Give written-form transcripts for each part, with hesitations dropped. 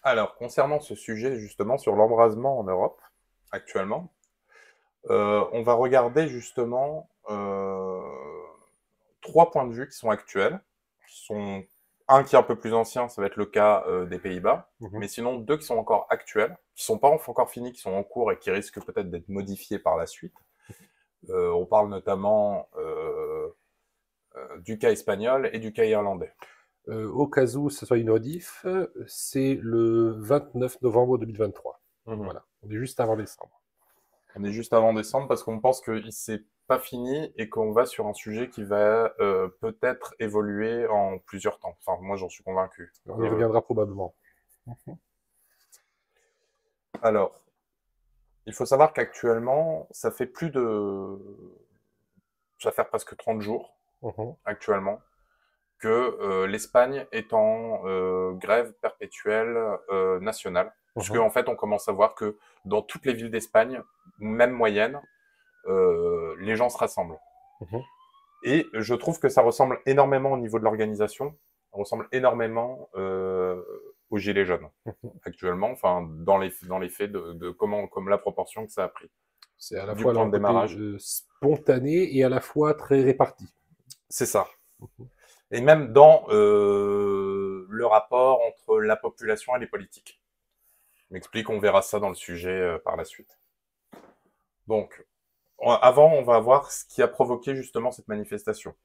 Alors, concernant ce sujet justement sur l'embrasement en Europe, actuellement, on va regarder justement trois points de vue qui sont actuels, qui sont un qui est un peu plus ancien, ça va être le cas des Pays-Bas, Mhm. mais sinon deux qui sont encore actuels, qui sont pas encore finis, qui sont en cours et qui risquent peut-être d'être modifiés par la suite. On parle notamment du cas espagnol et du cas irlandais. Au cas où ce soit une rediff, c'est le 29 novembre 2023. Mhm. Voilà, on est juste avant décembre. On est juste avant décembre parce qu'on pense qu'il s'est pas fini et qu'on va sur un sujet qui va peut-être évoluer en plusieurs temps. Enfin, moi, j'en suis convaincu. On y reviendra probablement. Alors, il faut savoir qu'actuellement, ça fait plus de... Ça fait presque 30 jours, Mhm. actuellement, que l'Espagne est en grève perpétuelle nationale. Puisque, Mhm. en fait, on commence à voir que dans toutes les villes d'Espagne, même moyennes, les gens se rassemblent. Mhm. Et je trouve que ça ressemble énormément au niveau de l'organisation, ça ressemble énormément aux Gilets jaunes Mhm. actuellement, enfin dans les faits de comment comme la proportion que ça a pris. C'est à la Du fois point leur de côté démarrage, spontané et à la fois très réparti. c'est ça. Mhm. Et même dans le rapport entre la population et les politiques. Je m'explique, on verra ça dans le sujet par la suite. Donc, avant, on va voir ce qui a provoqué justement cette manifestation.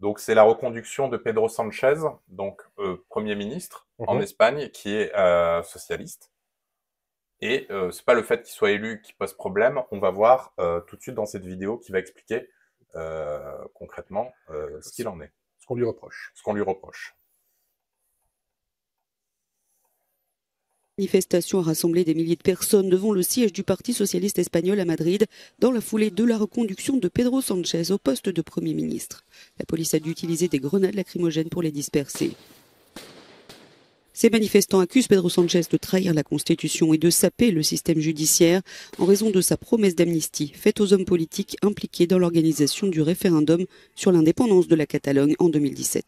Donc c'est la reconduction de Pedro Sanchez, donc Premier ministre en Mhm. Espagne, qui est socialiste. Et c'est pas le fait qu'il soit élu qui pose problème. On va voir tout de suite dans cette vidéo qui va expliquer concrètement ce qu'il en est, Ce qu'on lui reproche. ce qu'on lui reproche. Manifestation a rassemblé des milliers de personnes devant le siège du Parti socialiste espagnol à Madrid, dans la foulée de la reconduction de Pedro Sanchez au poste de Premier ministre. La police a dû utiliser des grenades lacrymogènes pour les disperser. Ces manifestants accusent Pedro Sanchez de trahir la Constitution et de saper le système judiciaire en raison de sa promesse d'amnistie faite aux hommes politiques impliqués dans l'organisation du référendum sur l'indépendance de la Catalogne en 2017.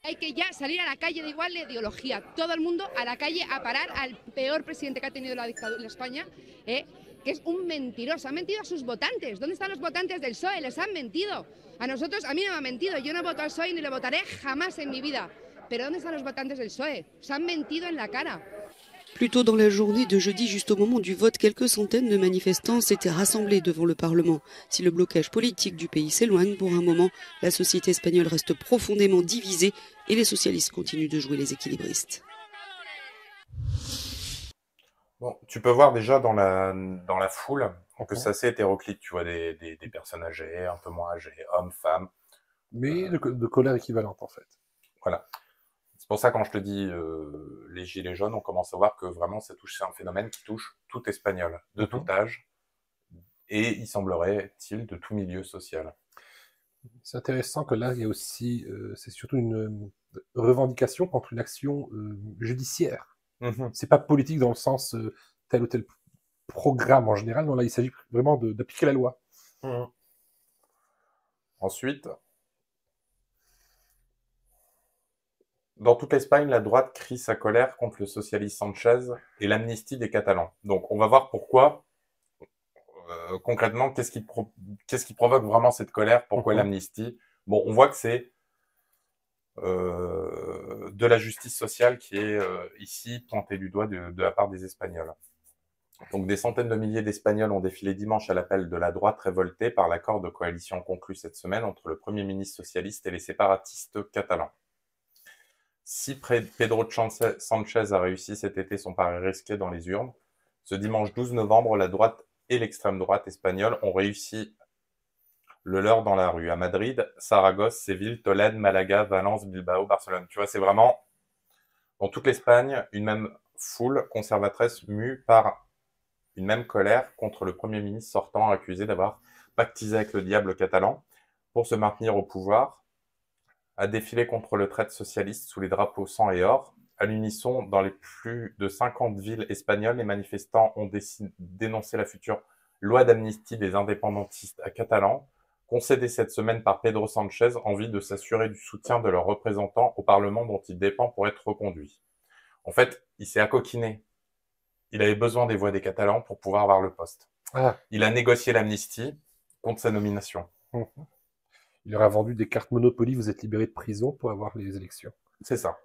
Hay que ya salir a la calle de igual de ideología. Todo el mundo a la calle a parar al peor presidente que ha tenido la dictadura en España, que es un mentiroso. Ha mentido a sus votantes. ¿Dónde están los votantes del PSOE? Les han mentido. A nosotros, a mí no me ha mentido. Yo no voto al PSOE ni le votaré jamás en mi vida. Pero ¿dónde están los votantes del PSOE? Se han mentido en la cara. Plus tôt dans la journée de jeudi, juste au moment du vote, quelques centaines de manifestants s'étaient rassemblés devant le Parlement. Si le blocage politique du pays s'éloigne pour un moment, la société espagnole reste profondément divisée et les socialistes continuent de jouer les équilibristes. Bon, tu peux voir déjà dans la foule que Mhm. c'est assez hétéroclite. Tu vois des personnes âgées, un peu moins âgées, hommes, femmes. Mais de colère équivalente, en fait. Voilà. C'est pour ça quand je te dis les gilets jaunes, on commence à voir que vraiment c'est un phénomène qui touche tout espagnol, de tout Mhm. âge, et il semblerait-il de tout milieu social. C'est intéressant que là, il y a aussi, c'est surtout une revendication contre une action judiciaire. Mhm. C'est pas politique dans le sens tel ou tel programme en général. Non, là, il s'agit vraiment d'appliquer la loi. Mhm. Ensuite, dans toute l'Espagne, la droite crie sa colère contre le socialiste Sanchez et l'amnistie des Catalans. Donc on va voir pourquoi, concrètement, qu'est-ce qui provoque vraiment cette colère, pourquoi Mhm. l'amnistie. Bon, on voit que c'est de la justice sociale qui est ici pointée du doigt de la part des Espagnols. Donc des centaines de milliers d'Espagnols ont défilé dimanche à l'appel de la droite révoltée par l'accord de coalition conclu cette semaine entre le Premier ministre socialiste et les séparatistes catalans. Si Pedro Sanchez a réussi cet été son pari risqué dans les urnes, ce dimanche 12 novembre, la droite et l'extrême droite espagnole ont réussi le leur dans la rue. À Madrid, Saragosse, Séville, Tolède, Malaga, Valence, Bilbao, Barcelone. Tu vois, c'est vraiment dans toute l'Espagne une même foule conservatrice mue par une même colère contre le Premier ministre sortant accusé d'avoir pactisé avec le diable catalan pour se maintenir au pouvoir, a défilé contre le traître socialiste sous les drapeaux sang et or. À l'unisson, dans les plus de 50 villes espagnoles, les manifestants ont dénoncé la future loi d'amnistie des indépendantistes à catalans, concédée cette semaine par Pedro Sanchez en vue de s'assurer du soutien de leurs représentants au Parlement dont il dépend pour être reconduit. En fait, il s'est acoquiné. Il avait besoin des voix des Catalans pour pouvoir avoir le poste. Ah. Il a négocié l'amnistie contre sa nomination. Il leur a vendu des cartes Monopoly, vous êtes libéré de prison pour avoir les élections. C'est ça.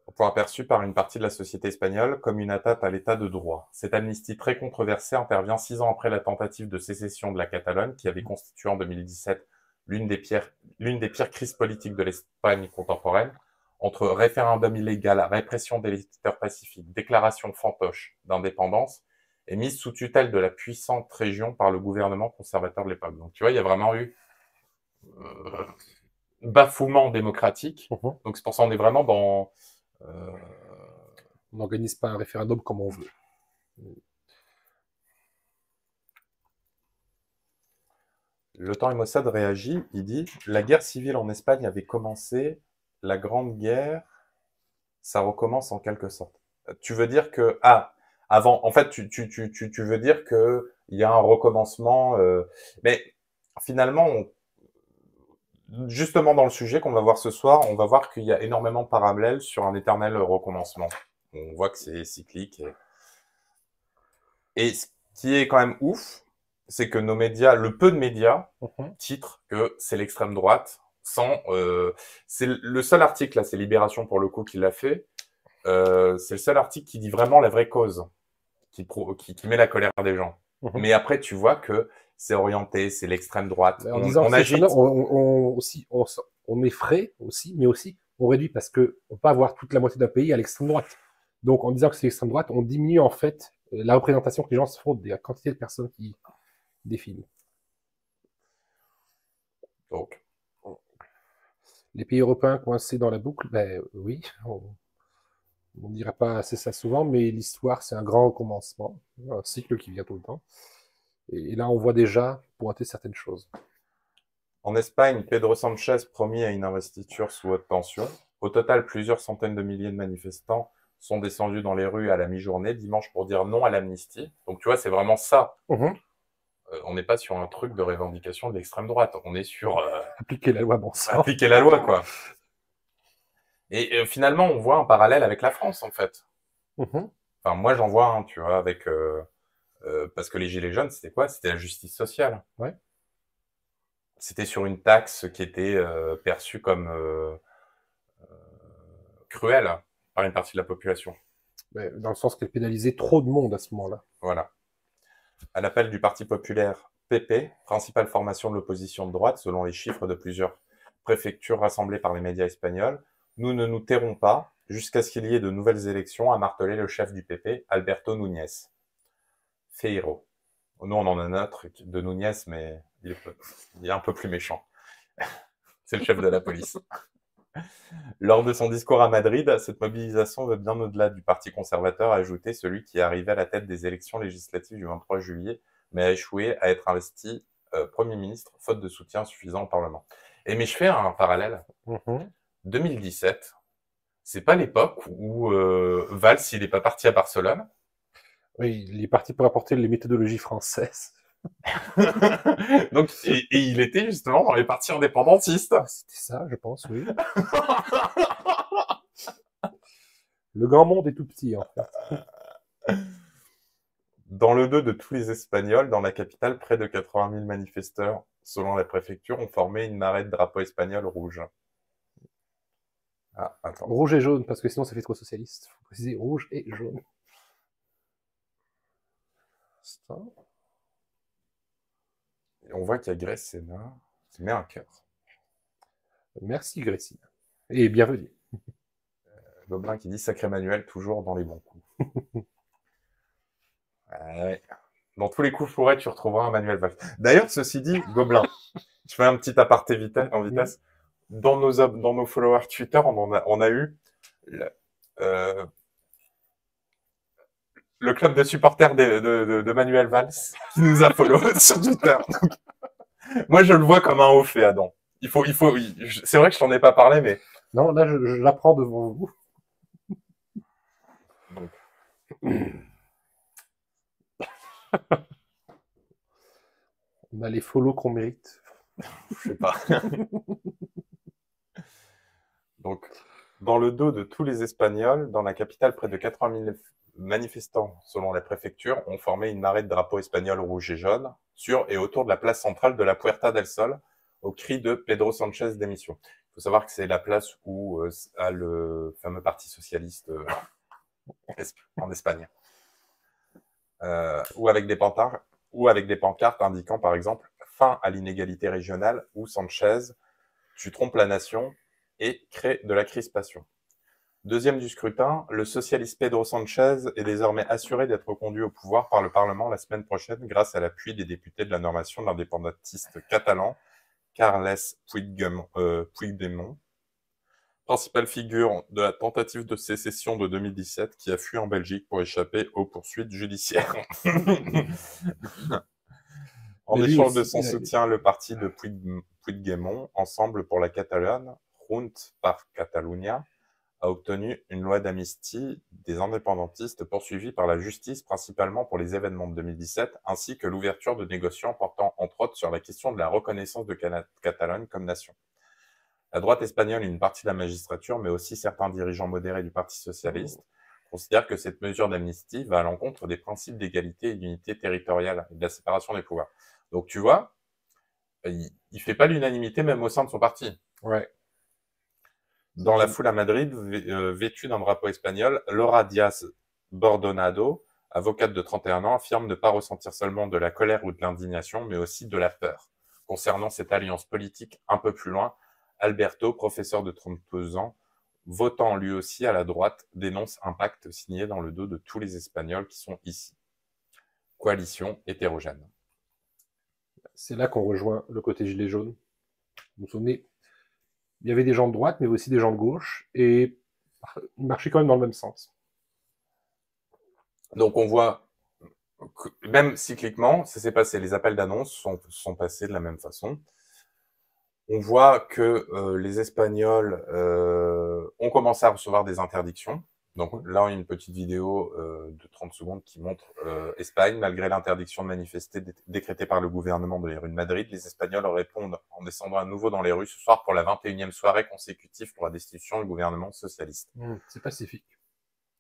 Au point perçu par une partie de la société espagnole comme une atteinte à l'état de droit. Cette amnistie très controversée intervient 6 ans après la tentative de sécession de la Catalogne, qui avait constitué en 2017 l'une des pires crises politiques de l'Espagne contemporaine, entre référendum illégal, répression des électeurs pacifiques, déclaration fantoche d'indépendance et mise sous tutelle de la puissante région par le gouvernement conservateur de l'époque. Donc tu vois, il y a vraiment eu bafouement démocratique. Donc c'est pour ça qu'on est vraiment dans... On n'organise pas un référendum comme on veut. Le temps et Mossad réagit, il dit « La guerre civile en Espagne avait commencé, la Grande Guerre, ça recommence en quelque sorte. » Tu veux dire que... Ah, avant, en fait, tu veux dire qu'il y a un recommencement... mais finalement, justement dans le sujet qu'on va voir ce soir, on va voir qu'il y a énormément de parallèles sur un éternel recommencement. On voit que c'est cyclique. Et ce qui est quand même ouf, c'est que nos médias, le peu de médias, titrent que c'est l'extrême droite, c'est le seul article, là, c'est Libération pour le coup qui l'a fait, c'est le seul article qui dit vraiment la vraie cause, qui met la colère des gens. Mais après, tu vois que c'est orienté, c'est l'extrême droite. En disant on effraie aussi, mais aussi on réduit parce que on peut avoir toute la moitié d'un pays à l'extrême droite. Donc en disant que c'est l'extrême droite, on diminue en fait la représentation que les gens se font de la quantité de personnes qui défilent. Donc, les pays européens coincés dans la boucle, ben oui, on ne dira pas assez ça souvent, mais l'histoire c'est un grand recommencement, un cycle qui vient tout le temps. Et là, on voit déjà pointer certaines choses. En Espagne, Pedro Sánchez promis à une investiture sous haute tension. Au total, plusieurs centaines de milliers de manifestants sont descendus dans les rues à la mi-journée dimanche pour dire non à l'amnistie. Donc tu vois, c'est vraiment ça. On n'est pas sur un truc de revendication de l'extrême droite. On est sur... appliquer la loi, bon sang. Appliquer la loi, quoi. Et finalement, on voit un parallèle avec la France, en fait. Enfin, moi, j'en vois un, tu vois, avec... parce que les Gilets jaunes, c'était quoi? C'était la justice sociale. Ouais. C'était sur une taxe qui était perçue comme cruelle par une partie de la population. Mais dans le sens qu'elle pénalisait trop de monde à ce moment-là. Voilà. À l'appel du Parti populaire PP, principale formation de l'opposition de droite, selon les chiffres de plusieurs préfectures rassemblées par les médias espagnols, nous ne nous tairons pas jusqu'à ce qu'il y ait de nouvelles élections, a martelé le chef du PP, Alberto Núñez Feijóo. Nous, on en a un autre de Núñez, mais il est un peu plus méchant. C'est le chef de la police. Lors de son discours à Madrid, cette mobilisation va bien au-delà du Parti conservateur, a ajouté celui qui est arrivé à la tête des élections législatives du 23 juillet, mais a échoué à être investi Premier ministre, faute de soutien suffisant au Parlement. Mais je fais un parallèle. 2017, c'est pas l'époque où Valls, il n'est pas parti à Barcelone. Oui, il est parti pour apporter les méthodologies françaises. Donc, et il était justement dans les partis indépendantistes. C'était ça, je pense, oui. Le grand monde est tout petit, en fait. Dans le dos de tous les Espagnols, dans la capitale, près de 80 000 manifestants, selon la préfecture, ont formé une marée de drapeaux espagnols rouges. Ah, attends. Rouge et jaune, parce que sinon ça fait trop socialiste. Il faut préciser rouge et jaune. Ça. Et on voit qu'il y a Grécina qui met un cœur. Merci Grécina. Et bienvenue. Gobelin qui dit « Sacré Manuel, toujours dans les bons coups ». Ouais. Dans tous les coups fourrés, tu retrouveras un Manuel Valls. D'ailleurs, ceci dit, Gobelin, je fais un petit aparté en vitesse. Dans nos followers Twitter, on a eu le club de supporters de Manuel Valls qui nous a follow sur Twitter. Donc, moi, je le vois comme un haut fait, Adam. C'est vrai que je t'en ai pas parlé, mais... Non, là, je l'apprends devant vous. Donc... On a les follow qu'on mérite. Je sais pas. Donc, Dans le dos de tous les Espagnols, dans la capitale, près de 80 000 manifestants, selon la préfecture, ont formé une marée de drapeaux espagnols rouges et jaunes sur et autour de la place centrale de la Puerta del Sol, au cri de Pedro Sánchez démission. Il faut savoir que c'est la place où a le fameux parti socialiste en Espagne. Ou avec des pancartes indiquant, par exemple, fin à l'inégalité régionale ou Sanchez, tu trompes la nation et crée de la crispation. Deuxième du scrutin, le socialiste Pedro Sánchez est désormais assuré d'être reconduit au pouvoir par le Parlement la semaine prochaine grâce à l'appui des députés de la nomination de l'indépendantiste catalan Carles Puigdemont, principale figure de la tentative de sécession de 2017 qui a fui en Belgique pour échapper aux poursuites judiciaires. En échange de son soutien, le parti de Puigdemont, Ensemble pour la Catalogne, Junts par Catalunya, a obtenu une loi d'amnistie des indépendantistes poursuivis par la justice, principalement pour les événements de 2017, ainsi que l'ouverture de négociations portant entre autres sur la question de la reconnaissance de Catalogne comme nation. La droite espagnole et une partie de la magistrature, mais aussi certains dirigeants modérés du Parti socialiste, considèrent que cette mesure d'amnistie va à l'encontre des principes d'égalité et d'unité territoriale et de la séparation des pouvoirs. Donc tu vois, il fait pas l'unanimité même au sein de son parti. Ouais. Dans la foule à Madrid, vêtue d'un drapeau espagnol, Laura Díaz Bordonado, avocate de 31 ans, affirme ne pas ressentir seulement de la colère ou de l'indignation, mais aussi de la peur. Concernant cette alliance politique un peu plus loin, Alberto, professeur de 32 ans, votant lui aussi à la droite, dénonce un pacte signé dans le dos de tous les Espagnols qui sont ici. Coalition hétérogène. C'est là qu'on rejoint le côté gilet jaune. Vous vous souvenez, il y avait des gens de droite, mais aussi des gens de gauche, et ils marchaient quand même dans le même sens. Donc on voit, que, même cycliquement, ça s'est passé, les appels d'annonce sont passés de la même façon. On voit que les Espagnols ont commencé à recevoir des interdictions. Donc là, on a une petite vidéo de 30 secondes qui montre Espagne, malgré l'interdiction de manifester décrétée par le gouvernement de les rues de Madrid, les Espagnols répondent en descendant à nouveau dans les rues ce soir pour la 21e soirée consécutive pour la destitution du gouvernement socialiste. C'est pacifique.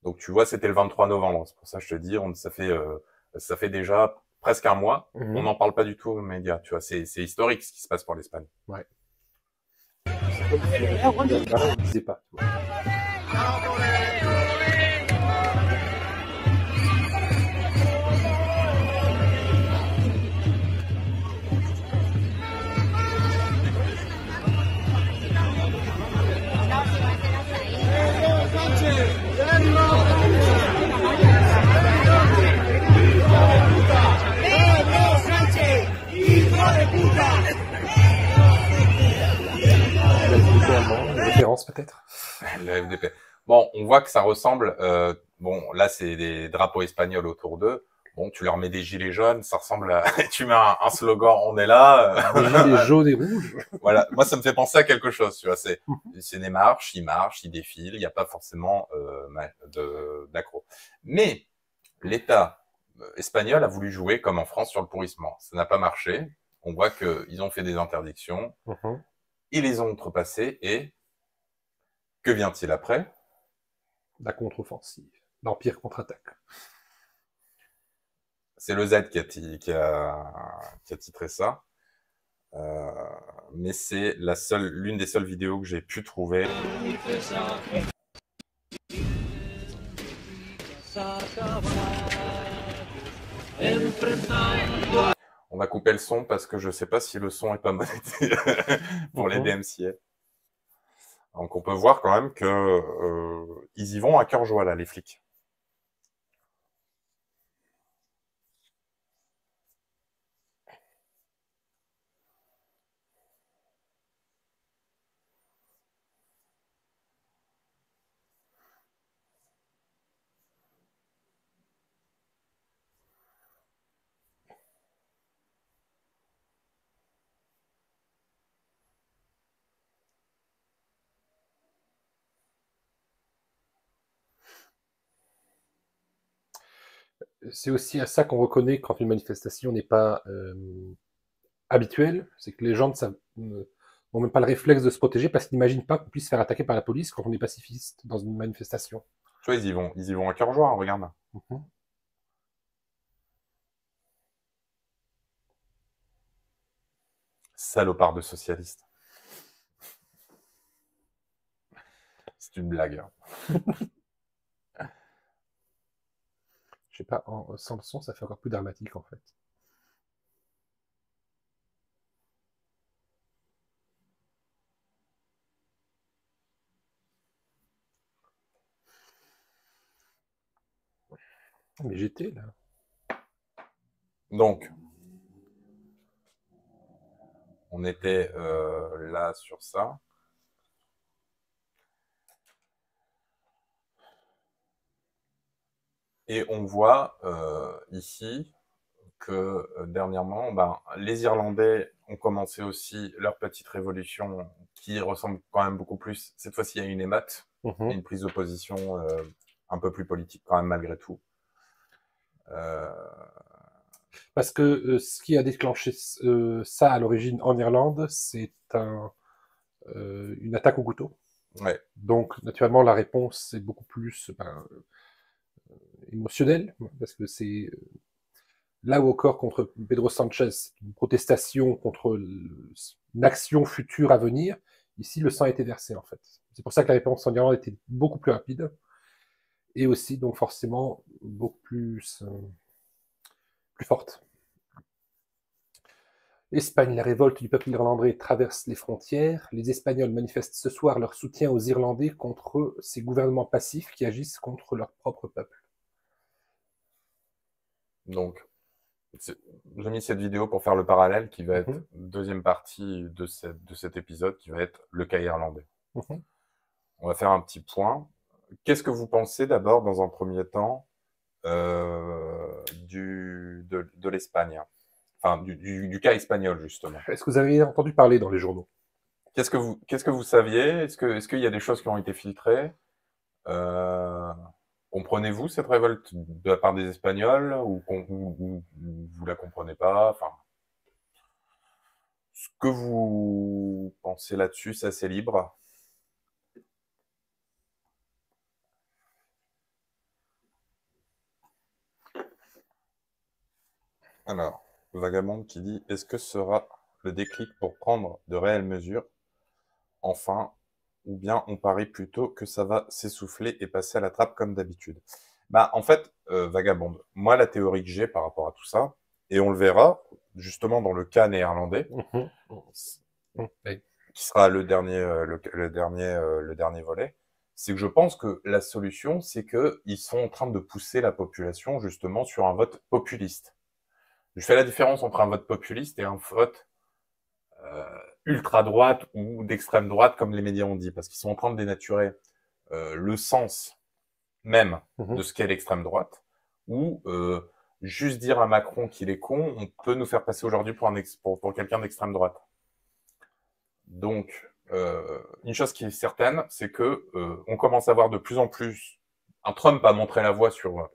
Donc tu vois, c'était le 23 novembre. C'est pour ça que je te dis, ça fait déjà presque un mois. On n'en parle pas du tout aux médias. Tu vois, c'est historique ce qui se passe pour l'Espagne. Ouais. Je disais pas. Peut-être. La FDP. Bon, on voit que ça ressemble. Bon, là, c'est des drapeaux espagnols autour d'eux. Bon, tu leur mets des gilets jaunes, ça ressemble à. Tu mets un slogan, on est là. Des gilets jaunes et rouges. Voilà. Moi, ça me fait penser à quelque chose. Tu vois, c'est des marches, ils défilent. Il n'y a pas forcément d'accro. Mais l'État espagnol a voulu jouer comme en France sur le pourrissement. Ça n'a pas marché. On voit qu'ils ont fait des interdictions. Ils les ont outrepassées et que vient-il après? La contre-offensive. L'Empire contre-attaque. C'est le Z qui a titré ça. Mais c'est l'une des seules vidéos que j'ai pu trouver. On va couper le son parce que je sais pas si le son est pas monétisé pour les DMCA. Donc on peut voir quand même que ils y vont à cœur joie là, les flics. C'est aussi à ça qu'on reconnaît quand une manifestation n'est pas habituelle, c'est que les gens ne n'ont même pas le réflexe de se protéger parce qu'ils n'imaginent pas qu'on puisse se faire attaquer par la police quand on est pacifiste dans une manifestation. Tu vois, ils y vont à cœur joie, hein, regarde. Mhm. Salopard de socialiste. C'est une blague. Hein. Je sais pas, sans le son, ça fait encore plus dramatique en fait. Mais j'étais là. Donc, on était là sur ça. Et on voit ici que dernièrement, les Irlandais ont commencé aussi leur petite révolution qui ressemble quand même beaucoup plus, cette fois-ci, à une émeute, Mhm. une prise de position un peu plus politique quand même malgré tout. Parce que ce qui a déclenché ça à l'origine en Irlande, c'est une attaque au couteau. Ouais. Donc, naturellement, la réponse est beaucoup plus émotionnelle, parce que c'est là où encore contre Pedro Sanchez, une protestation contre une action future à venir. Ici, le sang a été versé, en fait. C'est pour ça que la réponse en Irlande était beaucoup plus rapide, et aussi, donc, forcément, beaucoup plus forte. Espagne, la révolte du peuple irlandais traverse les frontières. Les Espagnols manifestent ce soir leur soutien aux Irlandais contre ces gouvernements passifs qui agissent contre leur propre peuple. Donc, j'ai mis cette vidéo pour faire le parallèle qui va être deuxième partie de cet épisode, qui va être le cas irlandais. On va faire un petit point. Qu'est-ce que vous pensez d'abord, dans un premier temps, de l'Espagne? Enfin, du cas espagnol, justement. Est-ce que vous avez entendu parler dans les journaux? Qu'est-ce que vous saviez? Est-ce qu'il y a des choses qui ont été filtrées? Comprenez-vous cette révolte de la part des Espagnols ou vous la comprenez pas? Enfin, ce que vous pensez là-dessus, c'est assez libre. Alors, Vagabond qui dit « Est-ce que ce sera le déclic pour prendre de réelles mesures, enfin, ou bien on parie plutôt que ça va s'essouffler et passer à la trappe comme d'habitude ?» En fait, Vagabond, moi, la théorie que j'ai par rapport à tout ça, et on le verra, justement, dans le cas néerlandais, qui sera le dernier volet, c'est que je pense que la solution, c'est qu'ils sont en train de pousser la population, justement, sur un vote populiste. Je fais la différence entre un vote populiste et un vote ultra-droite ou d'extrême droite, comme les médias ont dit, parce qu'ils sont en train de dénaturer le sens même de ce qu'est l'extrême droite, ou juste dire à Macron qu'il est con, on peut nous faire passer aujourd'hui pour quelqu'un d'extrême droite. Donc, une chose qui est certaine, c'est que on commence à voir de plus en plus... Trump a montré la voie sur...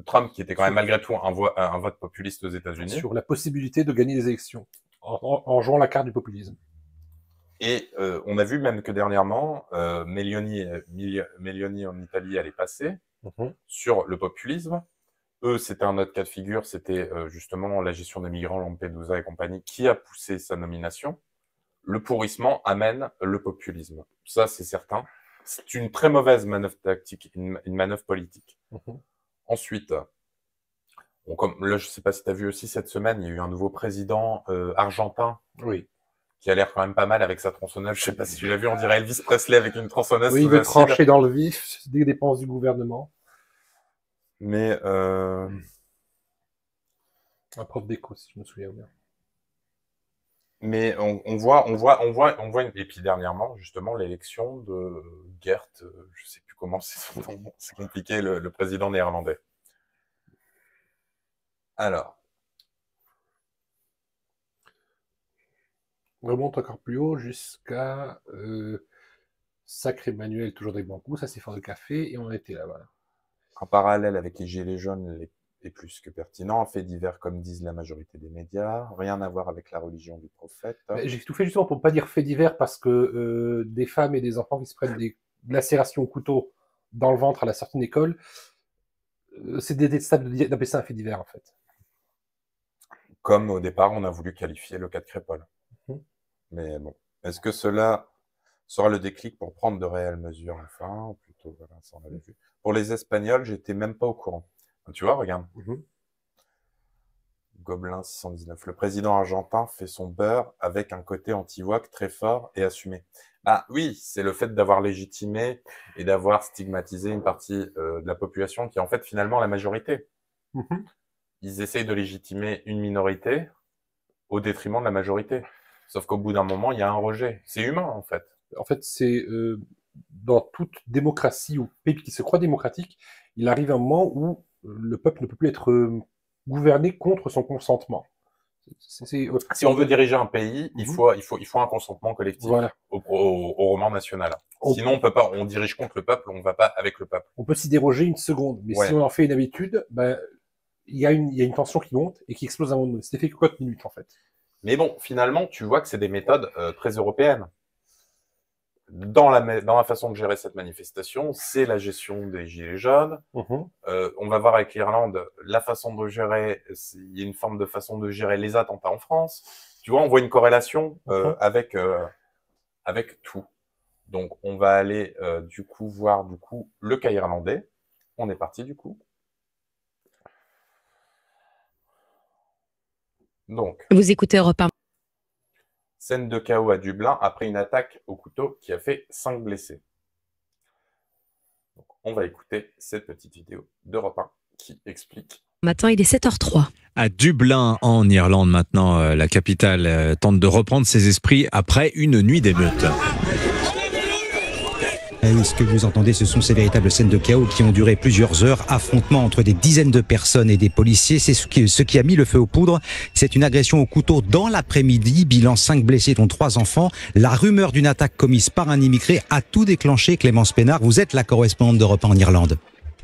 Trump, qui était quand même malgré tout un vote populiste aux États-Unis. Sur la possibilité de gagner des élections, en jouant la carte du populisme. Et on a vu même que dernièrement, Meloni en Italie, elle est passée sur le populisme. Eux, c'était un autre cas de figure, c'était justement la gestion des migrants, Lampedusa et compagnie, qui a poussé sa nomination. Le pourrissement amène le populisme. Ça, c'est certain. C'est une très mauvaise manœuvre tactique, une manœuvre politique. Ensuite, là, je ne sais pas si tu as vu aussi cette semaine, il y a eu un nouveau président argentin qui a l'air quand même pas mal avec sa tronçonneuse. Je ne sais pas si tu l'as vu, on dirait Elvis Presley avec une tronçonneuse. Oui, il veut trancher dans le vif des dépenses du gouvernement. Mais un prof d'éco, si je me souviens bien. Mais on voit et puis dernièrement, justement, l'élection de Geert, je sais plus comment c'est son nom, c'est compliqué, le président néerlandais. Alors. On remonte encore plus haut jusqu'à Sacré Manuel, toujours des bons coups, ça c'est fort de café, et on était là, voilà. En parallèle avec les gilets jaunes est plus que pertinent. Fait divers, comme disent la majorité des médias. Rien à voir avec la religion du prophète. J'ai tout fait justement pour ne pas dire fait divers parce que des femmes et des enfants qui se prennent des lacérations au couteau dans le ventre à la sortie d'une école, c'est détestable d'appeler ça un fait divers, en fait. Comme au départ, on a voulu qualifier le cas de Crépol. Mais bon, est-ce que cela sera le déclic pour prendre de réelles mesures, enfin, ou plutôt, voilà, ça on avait vu. Pour les Espagnols, j'étais même pas au courant. Tu vois, regarde. Gobelin 619. Le président argentin fait son beurre avec un côté anti-woke très fort et assumé. Ah oui, c'est le fait d'avoir légitimé et d'avoir stigmatisé une partie de la population qui est en fait finalement la majorité. Ils essayent de légitimer une minorité au détriment de la majorité. Sauf qu'au bout d'un moment, il y a un rejet. C'est humain, en fait. En fait, c'est dans toute démocratie ou pays qui se croit démocratique, il arrive un moment où le peuple ne peut plus être gouverné contre son consentement. Si on veut diriger un pays, il faut un consentement collectif au roman national. Sinon, on peut pas, on dirige contre le peuple, on va pas avec le peuple. On peut s'y déroger une seconde, mais si on en fait une habitude, ben, il y a une tension qui monte et qui explose à un moment donné. C'était fait que quoi de minutes, en fait. Mais bon, finalement, tu vois que c'est des méthodes très européennes. Dans la façon de gérer cette manifestation, c'est la gestion des gilets jaunes. On va voir avec l'Irlande la façon de gérer, il y a une forme de façon de gérer les attentats en France. Tu vois, on voit une corrélation avec tout. Donc, on va aller du coup voir le cas irlandais. On est parti du coup. Donc, vous écoutez Europe 1. Scène de chaos à Dublin après une attaque au couteau qui a fait 5 blessés. Donc, on va écouter cette petite vidéo d'Europe 1 qui explique. Matin, il est 7h03. À Dublin, en Irlande maintenant, la capitale tente de reprendre ses esprits après une nuit d'émeutes. Ce que vous entendez, ce sont ces véritables scènes de chaos qui ont duré plusieurs heures, affrontements entre des dizaines de personnes et des policiers. C'est ce qui a mis le feu aux poudres. C'est une agression au couteau dans l'après-midi, bilan 5 blessés dont 3 enfants. La rumeur d'une attaque commise par un immigré a tout déclenché. Clémence Pénard, vous êtes la correspondante d'Europe 1 en Irlande.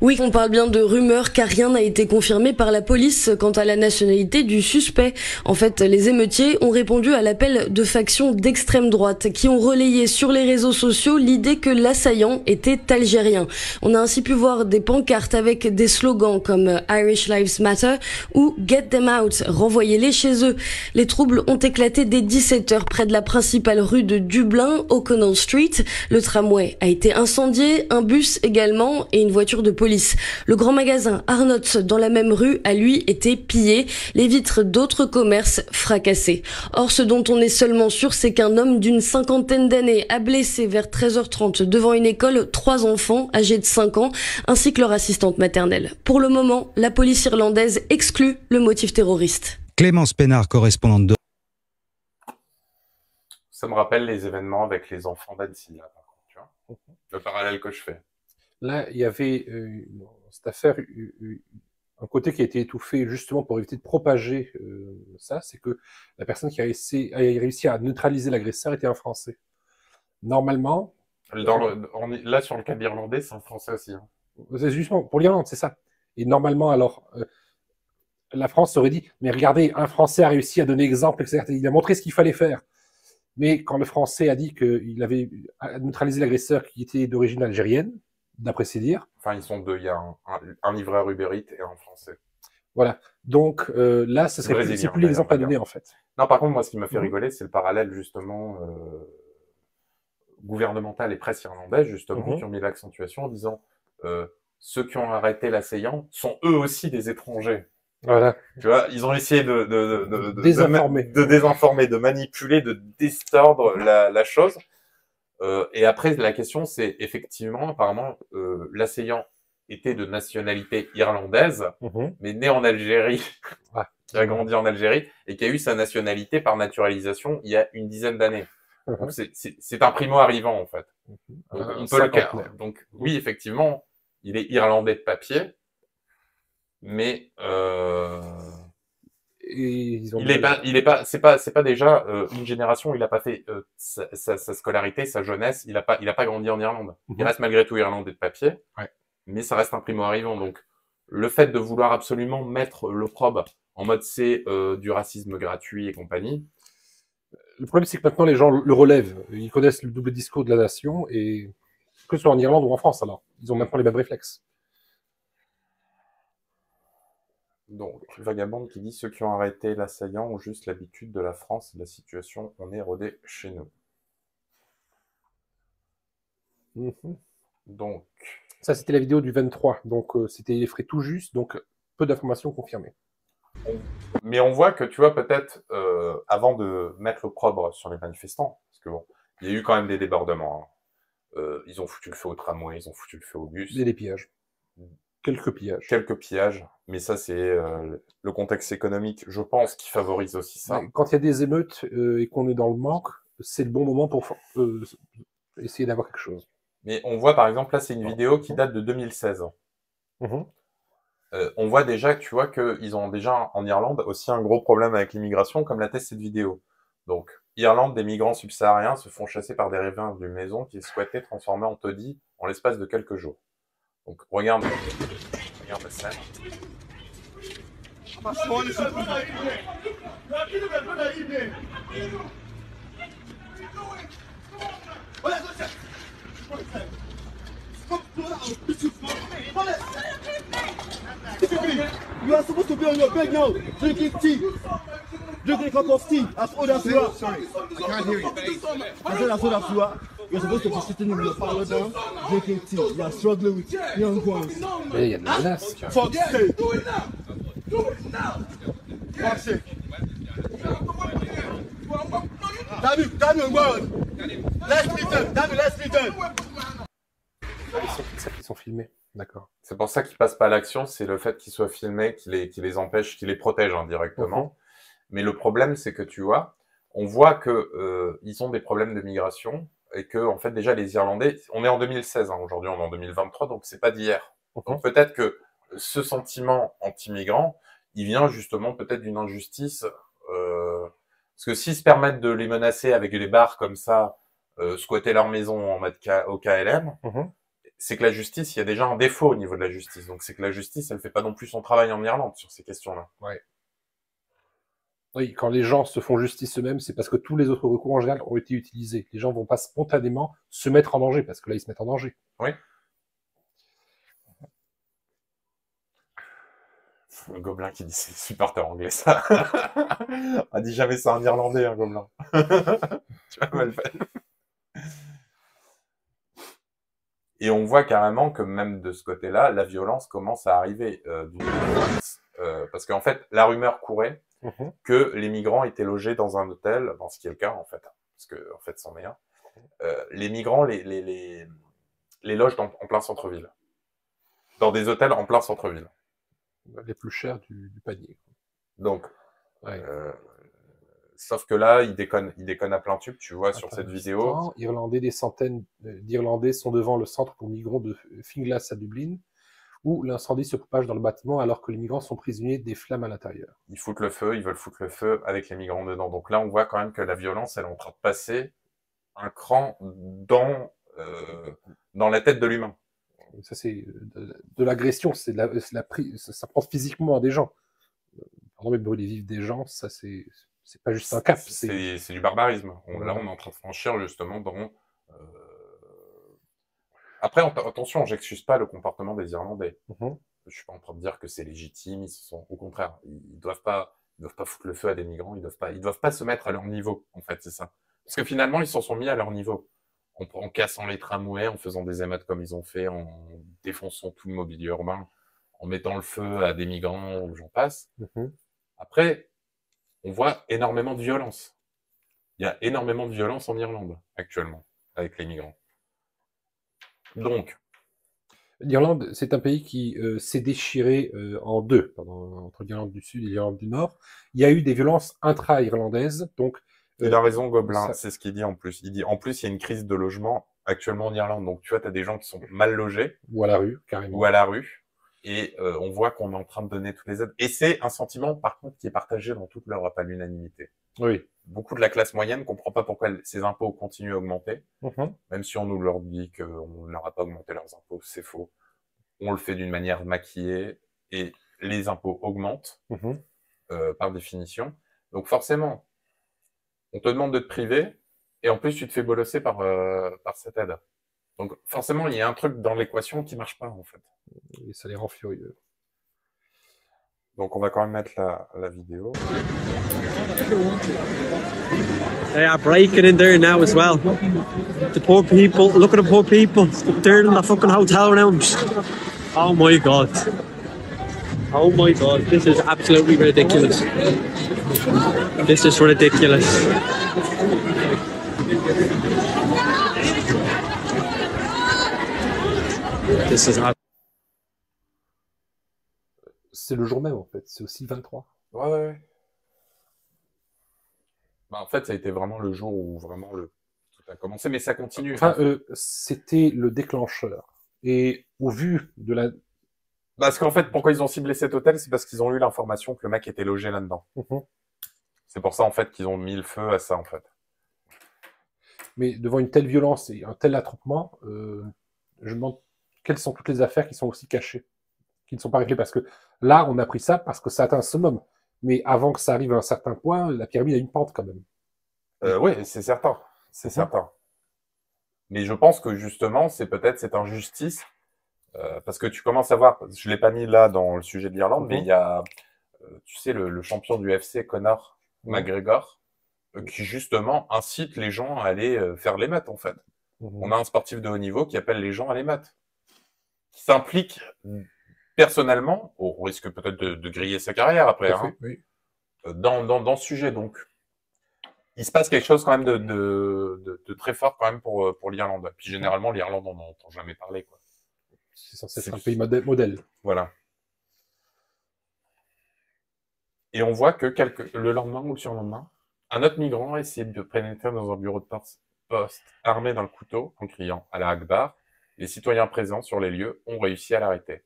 Oui, on parle bien de rumeurs car rien n'a été confirmé par la police quant à la nationalité du suspect. En fait, les émeutiers ont répondu à l'appel de factions d'extrême droite qui ont relayé sur les réseaux sociaux l'idée que l'assaillant était algérien. On a ainsi pu voir des pancartes avec des slogans comme Irish Lives Matter ou Get them out, renvoyez-les chez eux. Les troubles ont éclaté dès 17h près de la principale rue de Dublin, O'Connell Street. Le tramway a été incendié, un bus également et une voiture de police. Le grand magasin Arnott's dans la même rue a lui été pillé, les vitres d'autres commerces fracassées. Or, ce dont on est seulement sûr, c'est qu'un homme d'une cinquantaine d'années a blessé vers 13h30 devant une école 3 enfants âgés de 5 ans ainsi que leur assistante maternelle. Pour le moment, la police irlandaise exclut le motif terroriste. Clémence Pénard, correspondante de... Ça me rappelle les événements avec les enfants d'Annecy, là, par contre, tu vois. Le parallèle que je fais. Là, il y avait dans cette affaire un côté qui a été étouffé justement pour éviter de propager ça, c'est que la personne qui a réussi à neutraliser l'agresseur était un Français. Normalement... Là, sur le cas de l'Irlandais, c'est un Français aussi. Hein. C'est justement, pour l'Irlande, c'est ça. Et normalement, alors, la France aurait dit, mais regardez, un Français a réussi à donner exemple, etc. Il a montré ce qu'il fallait faire. Mais quand le Français a dit qu'il avait neutralisé l'agresseur qui était d'origine algérienne, d'après ses dires. Enfin, ils sont deux. Il y a un livreur Uber Eats et un Français. Voilà. Donc là, c'est plus l'exemple à donner, en fait. Non, par contre, moi, ce qui m'a fait rigoler, c'est le parallèle, justement, gouvernemental et presse irlandaise, justement, qui ont mis l'accentuation en disant ceux qui ont arrêté l'assaillant sont eux aussi des étrangers. Voilà. Tu vois, ils ont essayé de désinformer, de manipuler, de distordre la chose. Et après, la question, c'est effectivement, apparemment, l'assaillant était de nationalité irlandaise, mais né en Algérie, qui a grandi en Algérie, et qui a eu sa nationalité par naturalisation il y a une dizaine d'années. Donc, c'est un primo-arrivant, en fait. Donc, on peut le faire. Donc, oui, effectivement, il est irlandais de papier, mais c'est pas déjà une génération. Il a pas fait sa scolarité, sa jeunesse. Il a pas grandi en Irlande. Il reste malgré tout irlandais de papier, mais ça reste un primo arrivant. Donc le fait de vouloir absolument mettre l'opprobre en mode c'est du racisme gratuit et compagnie. Le problème, c'est que maintenant, les gens le relèvent. Ils connaissent le double discours de la nation, et que ce soit en Irlande ou en France, alors. Ils ont maintenant les mêmes réflexes. Donc, Vagabond qui dit « Ceux qui ont arrêté l'assaillant ont juste l'habitude de la France et de la situation on est rodé chez nous. » Donc... Ça, c'était la vidéo du 23. Donc, c'était les frais tout juste, donc peu d'informations confirmées. Mais on voit que, tu vois, peut-être, avant de mettre l'opprobre sur les manifestants, parce que bon, il y a eu quand même des débordements. Hein. Ils ont foutu le feu au tramway, ils ont foutu le feu au bus. Et des pillages. Quelques pillages. Quelques pillages, mais ça, c'est le contexte économique, je pense, qui favorise aussi ça. Quand il y a des émeutes et qu'on est dans le manque, c'est le bon moment pour essayer d'avoir quelque chose. Mais on voit, par exemple, là, c'est une vidéo qui date de 2016. On voit déjà, tu vois, qu'ils ont déjà, en Irlande, aussi un gros problème avec l'immigration, comme l'atteste cette vidéo. Donc, Irlande, des migrants subsahariens se font chasser par des riverains d'une maison qu'ils souhaitaient transformer en taudis en l'espace de quelques jours. Donc, regarde la scène. You are supposed to be on your bed now, drinking tea. Drinking a cup of tea, as old as you are. Sorry, I can't hear you. As old as you are, you're supposed to be sitting in your parlor down, drinking tea. You are struggling with young ones. Mais il y a de la menace. Fuck's sake. Do it now. Do it now. Fuck's sake. Damn word. Let's leave them. Damn it, let's leave them. Ils sont filmés. D'accord. C'est pour ça qu'ils passent pas à l'action, c'est le fait qu'ils soient filmés qui les empêche, qui les protège indirectement. Mais le problème, c'est que tu vois, on voit que ils ont des problèmes de migration et que en fait déjà les Irlandais, on est en 2016, hein, aujourd'hui on est en 2023, donc c'est pas d'hier. Donc peut-être que ce sentiment anti-migrant, il vient justement peut-être d'une injustice, parce que s'ils se permettent de les menacer avec des bars comme ça, squatter leur maison en mode au KLM. C'est que la justice, il y a déjà un défaut au niveau de la justice. Donc c'est que la justice, elle fait pas non plus son travail en Irlande sur ces questions-là. Ouais. Oui, quand les gens se font justice eux-mêmes, c'est parce que tous les autres recours en général ont été utilisés. Les gens vont pas spontanément se mettre en danger, parce que là, ils se mettent en danger. Oui. Le gobelin qui dit c'est supporter anglais, ça. On dit jamais ça en irlandais, un gobelin. Tu vas mal faire. Et on voit carrément que même de ce côté-là, la violence commence à arriver. Parce qu'en fait, la rumeur courait que les migrants étaient logés dans un hôtel, dans ce qui est le cas en fait, parce que en fait, c'en est un. Les migrants les logent en plein centre-ville, dans des hôtels en plein centre-ville. Les plus chers du panier. Donc, ouais. Sauf que là, il déconne à plein tube, tu vois, sur cette vidéo. Des centaines d'Irlandais sont devant le centre pour migrants de Finglas à Dublin, où l'incendie se propage dans le bâtiment alors que les migrants sont prisonniers des flammes à l'intérieur. Ils foutent le feu, ils veulent foutre le feu avec les migrants dedans. Donc là, on voit quand même que la violence, elle est en train de passer un cran dans la tête de l'humain. Ça, c'est de l'agression, c'est ça prend physiquement à des gens. Pardon, mais brûler vivre des gens, ça c'est pas juste un cap. C'est du barbarisme. Là, on est en train de franchir justement dans... Après, attention, j'excuse pas le comportement des Irlandais. Je suis pas en train de dire que c'est légitime. Au contraire, ils doivent pas foutre le feu à des migrants. Ils doivent pas se mettre à leur niveau. En fait, c'est ça. Parce que finalement, ils s'en sont mis à leur niveau. En cassant les tramways, en faisant des émeutes comme ils ont fait, en défonçant tout le mobilier urbain, en mettant le feu à des migrants, j'en passe. Après, on voit énormément de violence. Il y a énormément de violence en Irlande, actuellement, avec les migrants. Donc... L'Irlande, c'est un pays qui s'est déchiré en deux, entre l'Irlande du Sud et l'Irlande du Nord. Il y a eu des violences intra-irlandaises, donc... Il a raison, Gobelin, c'est ce qu'il dit en plus. Il dit, en plus, il y a une crise de logement actuellement en Irlande. Donc, tu vois, tu as des gens qui sont mal logés. Ou à la rue, carrément. Ou à la rue. Et on voit qu'on est en train de donner toutes les aides. Et c'est un sentiment, par contre, qui est partagé dans toute l'Europe à l'unanimité. Oui. Beaucoup de la classe moyenne ne comprend pas pourquoi ces impôts continuent à augmenter. Même si on nous leur dit qu'on n'aura pas augmenté leurs impôts, c'est faux. On le fait d'une manière maquillée et les impôts augmentent par définition. Donc forcément, on te demande de te priver et en plus tu te fais bolosser par cette aide. Donc forcément, il y a un truc dans l'équation qui marche pas en fait. Et ça les rend furieux. Donc on va quand même mettre la vidéo. They are breaking in there now as well. The poor people, look at the poor people. They're in the fucking hotel rooms. Oh my god. Oh my god, this is absolutely ridiculous. This is ridiculous. This is C'est le jour même, en fait. C'est aussi 23. Ouais. Bah, en fait, ça a été vraiment le jour où vraiment tout a commencé, mais ça continue. Enfin, c'était le déclencheur. Et au vu de la... Parce qu'en fait, pourquoi ils ont ciblé cet hôtel, c'est parce qu'ils ont eu l'information que le mec était logé là-dedans. C'est pour ça, en fait, qu'ils ont mis le feu à ça, en fait. Mais devant une telle violence et un tel attroupement, je me demande quelles sont toutes les affaires qui sont aussi cachées, qui ne sont pas réglées. Parce que là, on a pris ça parce que ça atteint un summum. Mais avant que ça arrive à un certain point, la pyramide a une pente quand même. Oui, c'est certain. C'est certain. Mais je pense que justement, c'est peut-être cette injustice. Parce que tu commences à voir, je l'ai pas mis là dans le sujet de l'Irlande, mais il y a, tu sais, le champion du UFC, Conor McGregor, qui justement incite les gens à aller faire les maths, en fait. On a un sportif de haut niveau qui appelle les gens à les maths, qui s'implique personnellement, au risque peut-être de griller sa carrière après, dans ce sujet. Donc, il se passe quelque chose quand même de très fort quand même pour l'Irlande. Puis généralement, l'Irlande, on n'en entend jamais parler, quoi. C'est censé être un pays modèle. Voilà. Et on voit que le lendemain ou le surlendemain, un autre migrant a essayé de pénétrer dans un bureau de poste armé d'un couteau en criant « Allah Akbar ». Les citoyens présents sur les lieux ont réussi à l'arrêter.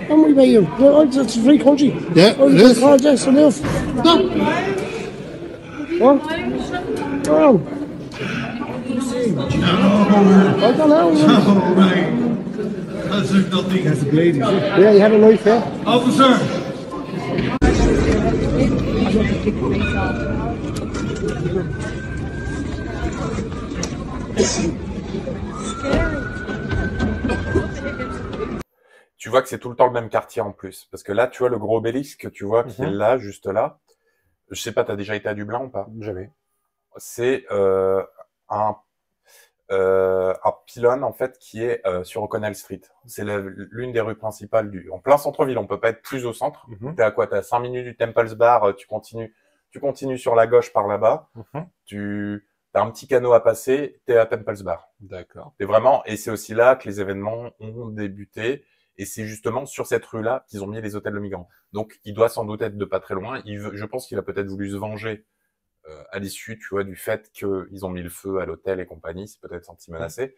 How many by you? It's a free country. Yeah, it is. That's enough. No. What? Oh. I don't know. Oh, right. That's nothing. That's a blade, is it? Yeah, you have a knife, yeah? Officer! Tu vois que c'est tout le temps le même quartier en plus. Parce que là, tu vois le gros obélisque, tu vois, qui est là, juste là. Je sais pas, t'as déjà été à Dublin ou pas? Jamais. C'est un pylône, en fait, qui est sur O'Connell Street. C'est l'une des rues principales en plein centre-ville. On peut pas être plus au centre. T'es à quoi? T'es à 5 minutes du Temple's Bar, tu continues sur la gauche par là-bas. T'as un petit canot à passer, t'es à Temple's Bar. D'accord. T'es vraiment, et c'est aussi là que les événements ont débuté. Et c'est justement sur cette rue-là qu'ils ont mis les hôtels de migrants. Donc, il doit sans doute être de pas très loin. Je pense qu'il a peut-être voulu se venger à l'issue, tu vois, du fait qu'ils ont mis le feu à l'hôtel et compagnie. C'est peut-être senti menacé.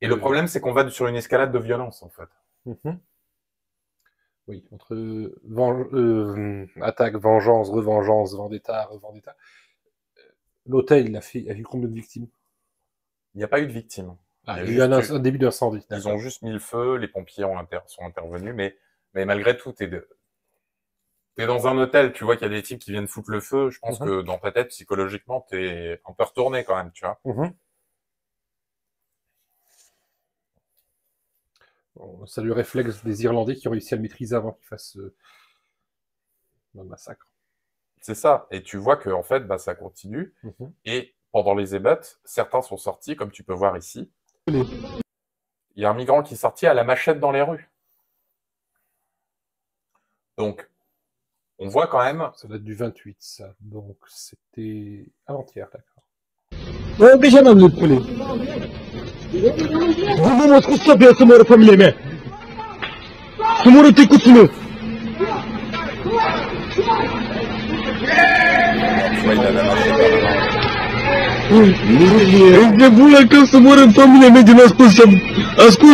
Et le problème, c'est qu'on va sur une escalade de violence, en fait. Oui, entre attaque, vengeance, revengeance, vendetta. L'hôtel, il a eu combien de victimes? Il n'y a pas eu de victimes. Il y a eu un début d'incendie. Ils ont juste mis le feu, les pompiers sont intervenus, mais malgré tout, t'es dans un hôtel, tu vois qu'il y a des types qui viennent foutre le feu. Je pense que dans ta tête, psychologiquement, t'es un peu retourné quand même, tu vois. Bon, ça le réflexe des Irlandais qui ont réussi à le maîtriser avant qu'il fasse un massacre. C'est ça. Et tu vois que en fait, ça continue. Et pendant les émeutes, certains sont sortis, comme tu peux voir ici. Il y a un migrant qui est sorti à la machette dans les rues. Donc, on voit quand même... Ça date du 28, ça. Donc, c'était avant-hier, d'accord. Deixa na luta, poli. Vamos mostrar que sabe essa mora família, né? Semora tem que de bula că să moră în familie mea din ascuns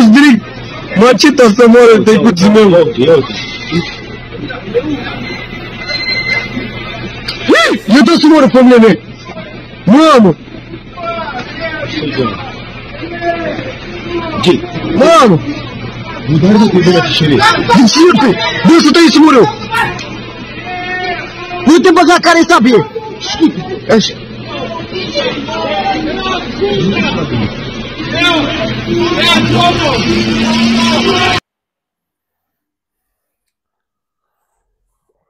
direct. Maceta să moară te cu țineu. Eu tot să moră familie mea. Mamă! Mamă! Mudar de pe la fișere. Din sirpe! Nu să tăi să moră! Nu te băga care sabie! Așa.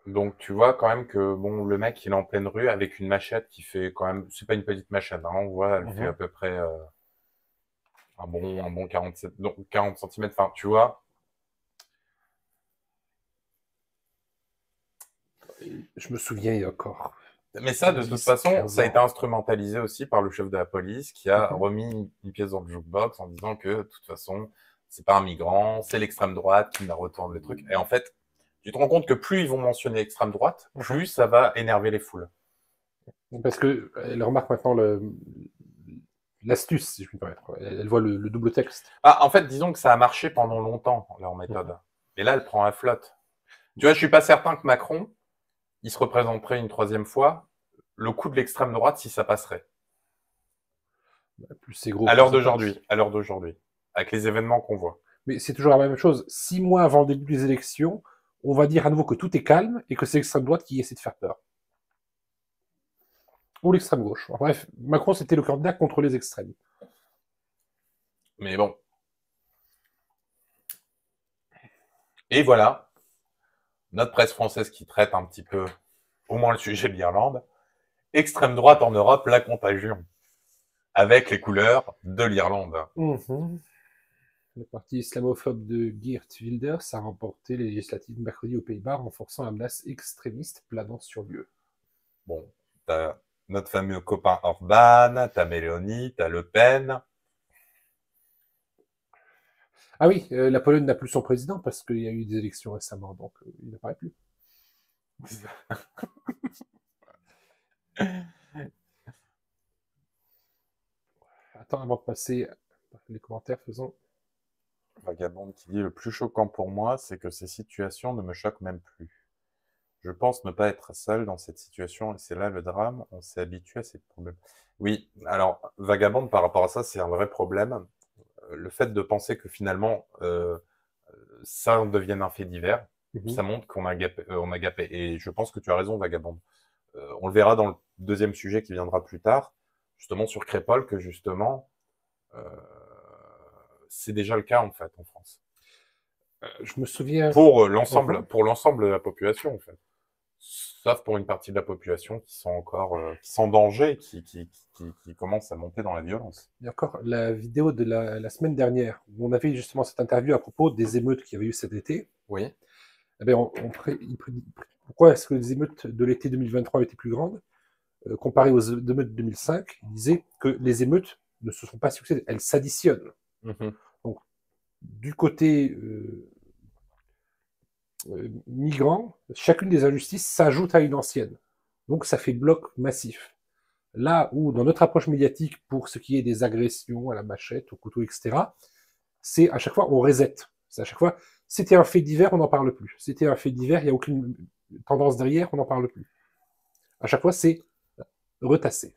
Donc tu vois quand même que bon, le mec il est en pleine rue avec une machette qui fait quand même, c'est pas une petite machette, hein, on voit, elle fait à peu près un bon 47, donc 40 cm, enfin tu vois. Je me souviens encore. Mais ça, de toute façon, ça a été instrumentalisé aussi par le chef de la police qui a remis une pièce dans le jukebox en disant que, de toute façon, c'est pas un migrant, c'est l'extrême droite qui retourne le truc. Et en fait, tu te rends compte que plus ils vont mentionner l'extrême droite, plus ça va énerver les foules. Parce que elle remarque maintenant l'astuce, si je puis me permettre. Elle voit le double texte. Ah, en fait, disons que ça a marché pendant longtemps, leur méthode. Et là, elle prend à flotte. Tu vois, je suis pas certain que Macron, il se représenterait une troisième fois le coup de l'extrême droite si ça passerait. Plus c'est gros. À l'heure d'aujourd'hui, avec les événements qu'on voit. Mais c'est toujours la même chose. 6 mois avant le début des élections, on va dire à nouveau que tout est calme et que c'est l'extrême droite qui essaie de faire peur. Ou l'extrême gauche. Bref, Macron, c'était le candidat contre les extrêmes. Mais bon. Et voilà. Notre presse française qui traite un petit peu, au moins le sujet de l'Irlande. Extrême droite en Europe, la contagion. Avec les couleurs de l'Irlande. Le parti islamophobe de Geert Wilders a remporté les législatives mercredi aux Pays-Bas, renforçant la menace extrémiste planant sur l'UE. Bon, t'as notre fameux copain Orban, t'as Mélanie, t'as Le Pen. Ah oui, la Pologne n'a plus son président parce qu'il y a eu des élections récemment, donc il n'apparaît plus. Attends, avant de passer les commentaires, faisons... Vagabond qui dit « Le plus choquant pour moi, c'est que ces situations ne me choquent même plus. Je pense ne pas être seul dans cette situation et c'est là le drame, on s'est habitué à ces problèmes. » Oui, alors, Vagabond, par rapport à ça, c'est un vrai problème. Le fait de penser que finalement, ça devienne un fait divers, ça montre qu'on a gapé. Et je pense que tu as raison, Vagabond. On le verra dans le deuxième sujet qui viendra plus tard, justement sur Crépol, que justement, c'est déjà le cas en fait en France. Je me souviens... Pour l'ensemble de la population en fait. Sauf pour une partie de la population qui sont encore qui sont en danger, qui commencent à monter dans la violence. Il y a encore la vidéo de la semaine dernière, où on avait justement cette interview à propos des émeutes qu'il y avait eu cet été. Oui. Eh bien, pourquoi est-ce que les émeutes de l'été 2023 étaient plus grandes comparées aux émeutes de 2005? Il disait que les émeutes ne se sont pas succédées, elles s'additionnent. Donc, du côté migrant, chacune des injustices s'ajoute à une ancienne. Donc ça fait bloc massif. Là où, dans notre approche médiatique, pour ce qui est des agressions à la machette, au couteau, etc., c'est à chaque fois, on reset. C'est à chaque fois, c'était un fait divers, on n'en parle plus. C'était un fait divers, il n'y a aucune tendance derrière, on n'en parle plus. À chaque fois, c'est retassé.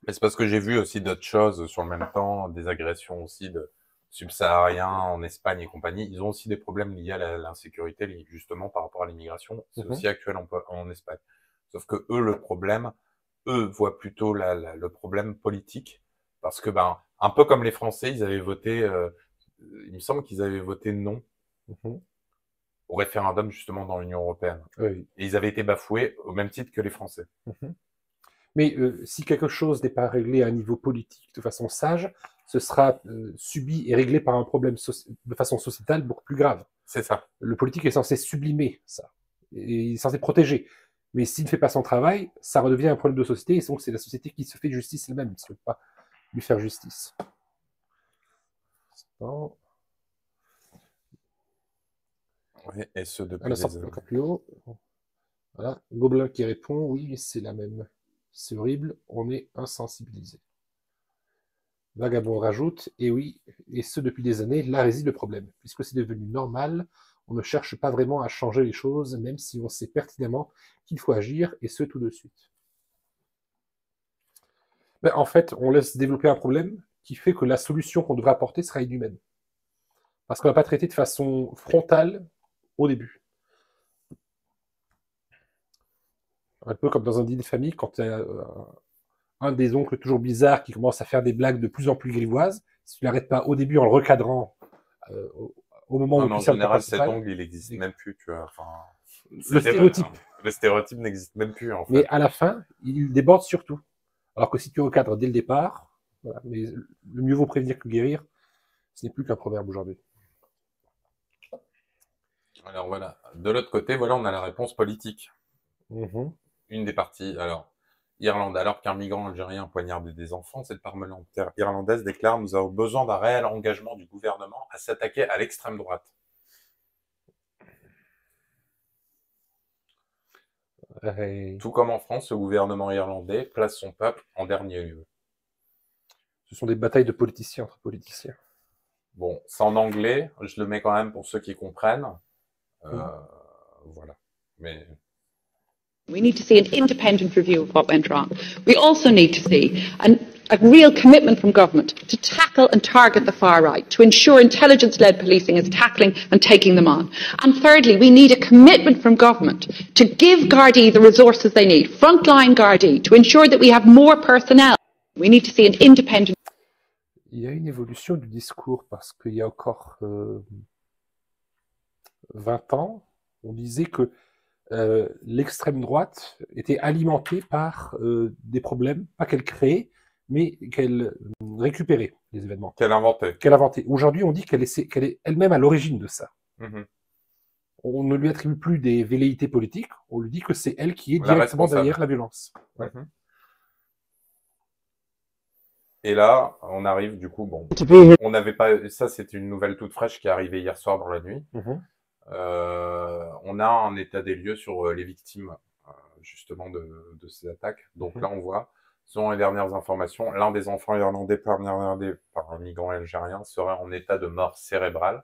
Mais c'est parce que j'ai vu aussi d'autres choses sur le même temps, des agressions aussi de subsahariens en Espagne et compagnie. Ils ont aussi des problèmes liés à l'insécurité, justement par rapport à l'immigration. C'est aussi actuel en Espagne. Sauf que eux, le problème, eux voient plutôt le problème politique, parce que un peu comme les Français, ils avaient voté, il me semble qu'ils avaient voté non au référendum justement dans l'Union européenne. Oui. Et ils avaient été bafoués au même titre que les Français. Mais si quelque chose n'est pas réglé à un niveau politique de façon sage, ce sera subi et réglé par un problème de façon sociétale beaucoup plus grave. C'est ça. Le politique est censé sublimer ça. Et il est censé protéger. Mais s'il ne fait pas son travail, ça redevient un problème de société, et donc c'est la société qui se fait justice elle-même, il ne souhaite pas lui faire justice. Bon. Ouais, et ce depuis Alors, des années. encore plus haut. Voilà. Gobelin qui répond, oui, c'est la même. C'est horrible, on est insensibilisé. Vagabond rajoute, et oui, et ce depuis des années, là réside le problème. Puisque c'est devenu normal, on ne cherche pas vraiment à changer les choses, même si on sait pertinemment qu'il faut agir, et ce tout de suite. Mais en fait, on laisse développer un problème qui fait que la solution qu'on devrait apporter sera inhumaine. Parce qu'on ne va pas traiter de façon frontale au début. Un peu comme dans un dîner de famille, quand il y a un des oncles toujours bizarre qui commence à faire des blagues de plus en plus grivoises, si tu l'arrêtes pas au début en le recadrant, au moment où en général, cet ongle, il n'existe même plus, tu vois. Enfin, le stéréotype. Le stéréotype n'existe même plus, en fait. Mais à la fin, il déborde surtout. Alors que si tu recadres dès le départ, voilà, mais le mieux vaut prévenir que guérir, ce n'est plus qu'un proverbe aujourd'hui. Alors voilà, de l'autre côté, voilà, on a la réponse politique. Une des parties, alors, Irlande, alors qu'un migrant algérien poignardait des enfants, cette parlementaire irlandaise déclare « Nous avons besoin d'un réel engagement du gouvernement à s'attaquer à l'extrême droite ». Tout comme en France, le gouvernement irlandais place son peuple en dernier lieu. Ce sont des batailles de politiciens entre politiciens. Bon, c'est en anglais, je le mets quand même pour ceux qui comprennent. Voilà. Mais... We need to see an independent review of what went wrong. We also need to see a real commitment from government to tackle and target the far right, to ensure intelligence-led policing is tackling and taking them on. And thirdly, we need a commitment from government to give Gardaí the resources they need, frontline Gardaí, to ensure that we have more personnel. We need to see an independent... Il y a une évolution du discours parce qu'il y a encore 20 ans, on disait que l'extrême droite était alimentée par des problèmes, pas qu'elle créait, mais qu'elle récupérait les événements. Qu'elle inventait. Qu'elle inventait. Aujourd'hui, on dit qu'elle est elle-même à l'origine de ça. On ne lui attribue plus des velléités politiques, on lui dit que c'est elle qui est directement derrière la violence. Ouais. Et là, on arrive du coup, bon, on n'avait pas, ça c'était une nouvelle toute fraîche qui est arrivée hier soir dans la nuit. On a un état des lieux sur les victimes justement de ces attaques. Donc là, on voit, selon les dernières informations, l'un des enfants irlandais poignardé par un migrant algérien serait en état de mort cérébrale.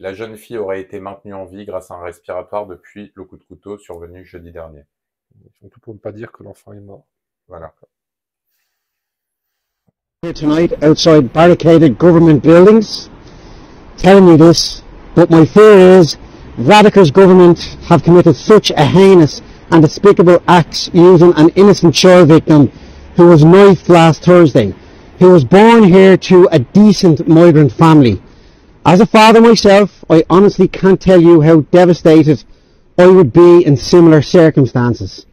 La jeune fille aurait été maintenue en vie grâce à un respiratoire depuis le coup de couteau survenu jeudi dernier. Surtout pour ne pas dire que l'enfant est mort. Voilà. Here tonight outside barricaded government buildings, telling you this, but my fear is Radical's government have committed such a heinous and despicable acts using an innocent child victim who was knifed last Thursday, who was born here to a decent migrant family. As a father myself, I honestly can't tell you how devastated I would be in similar circumstances.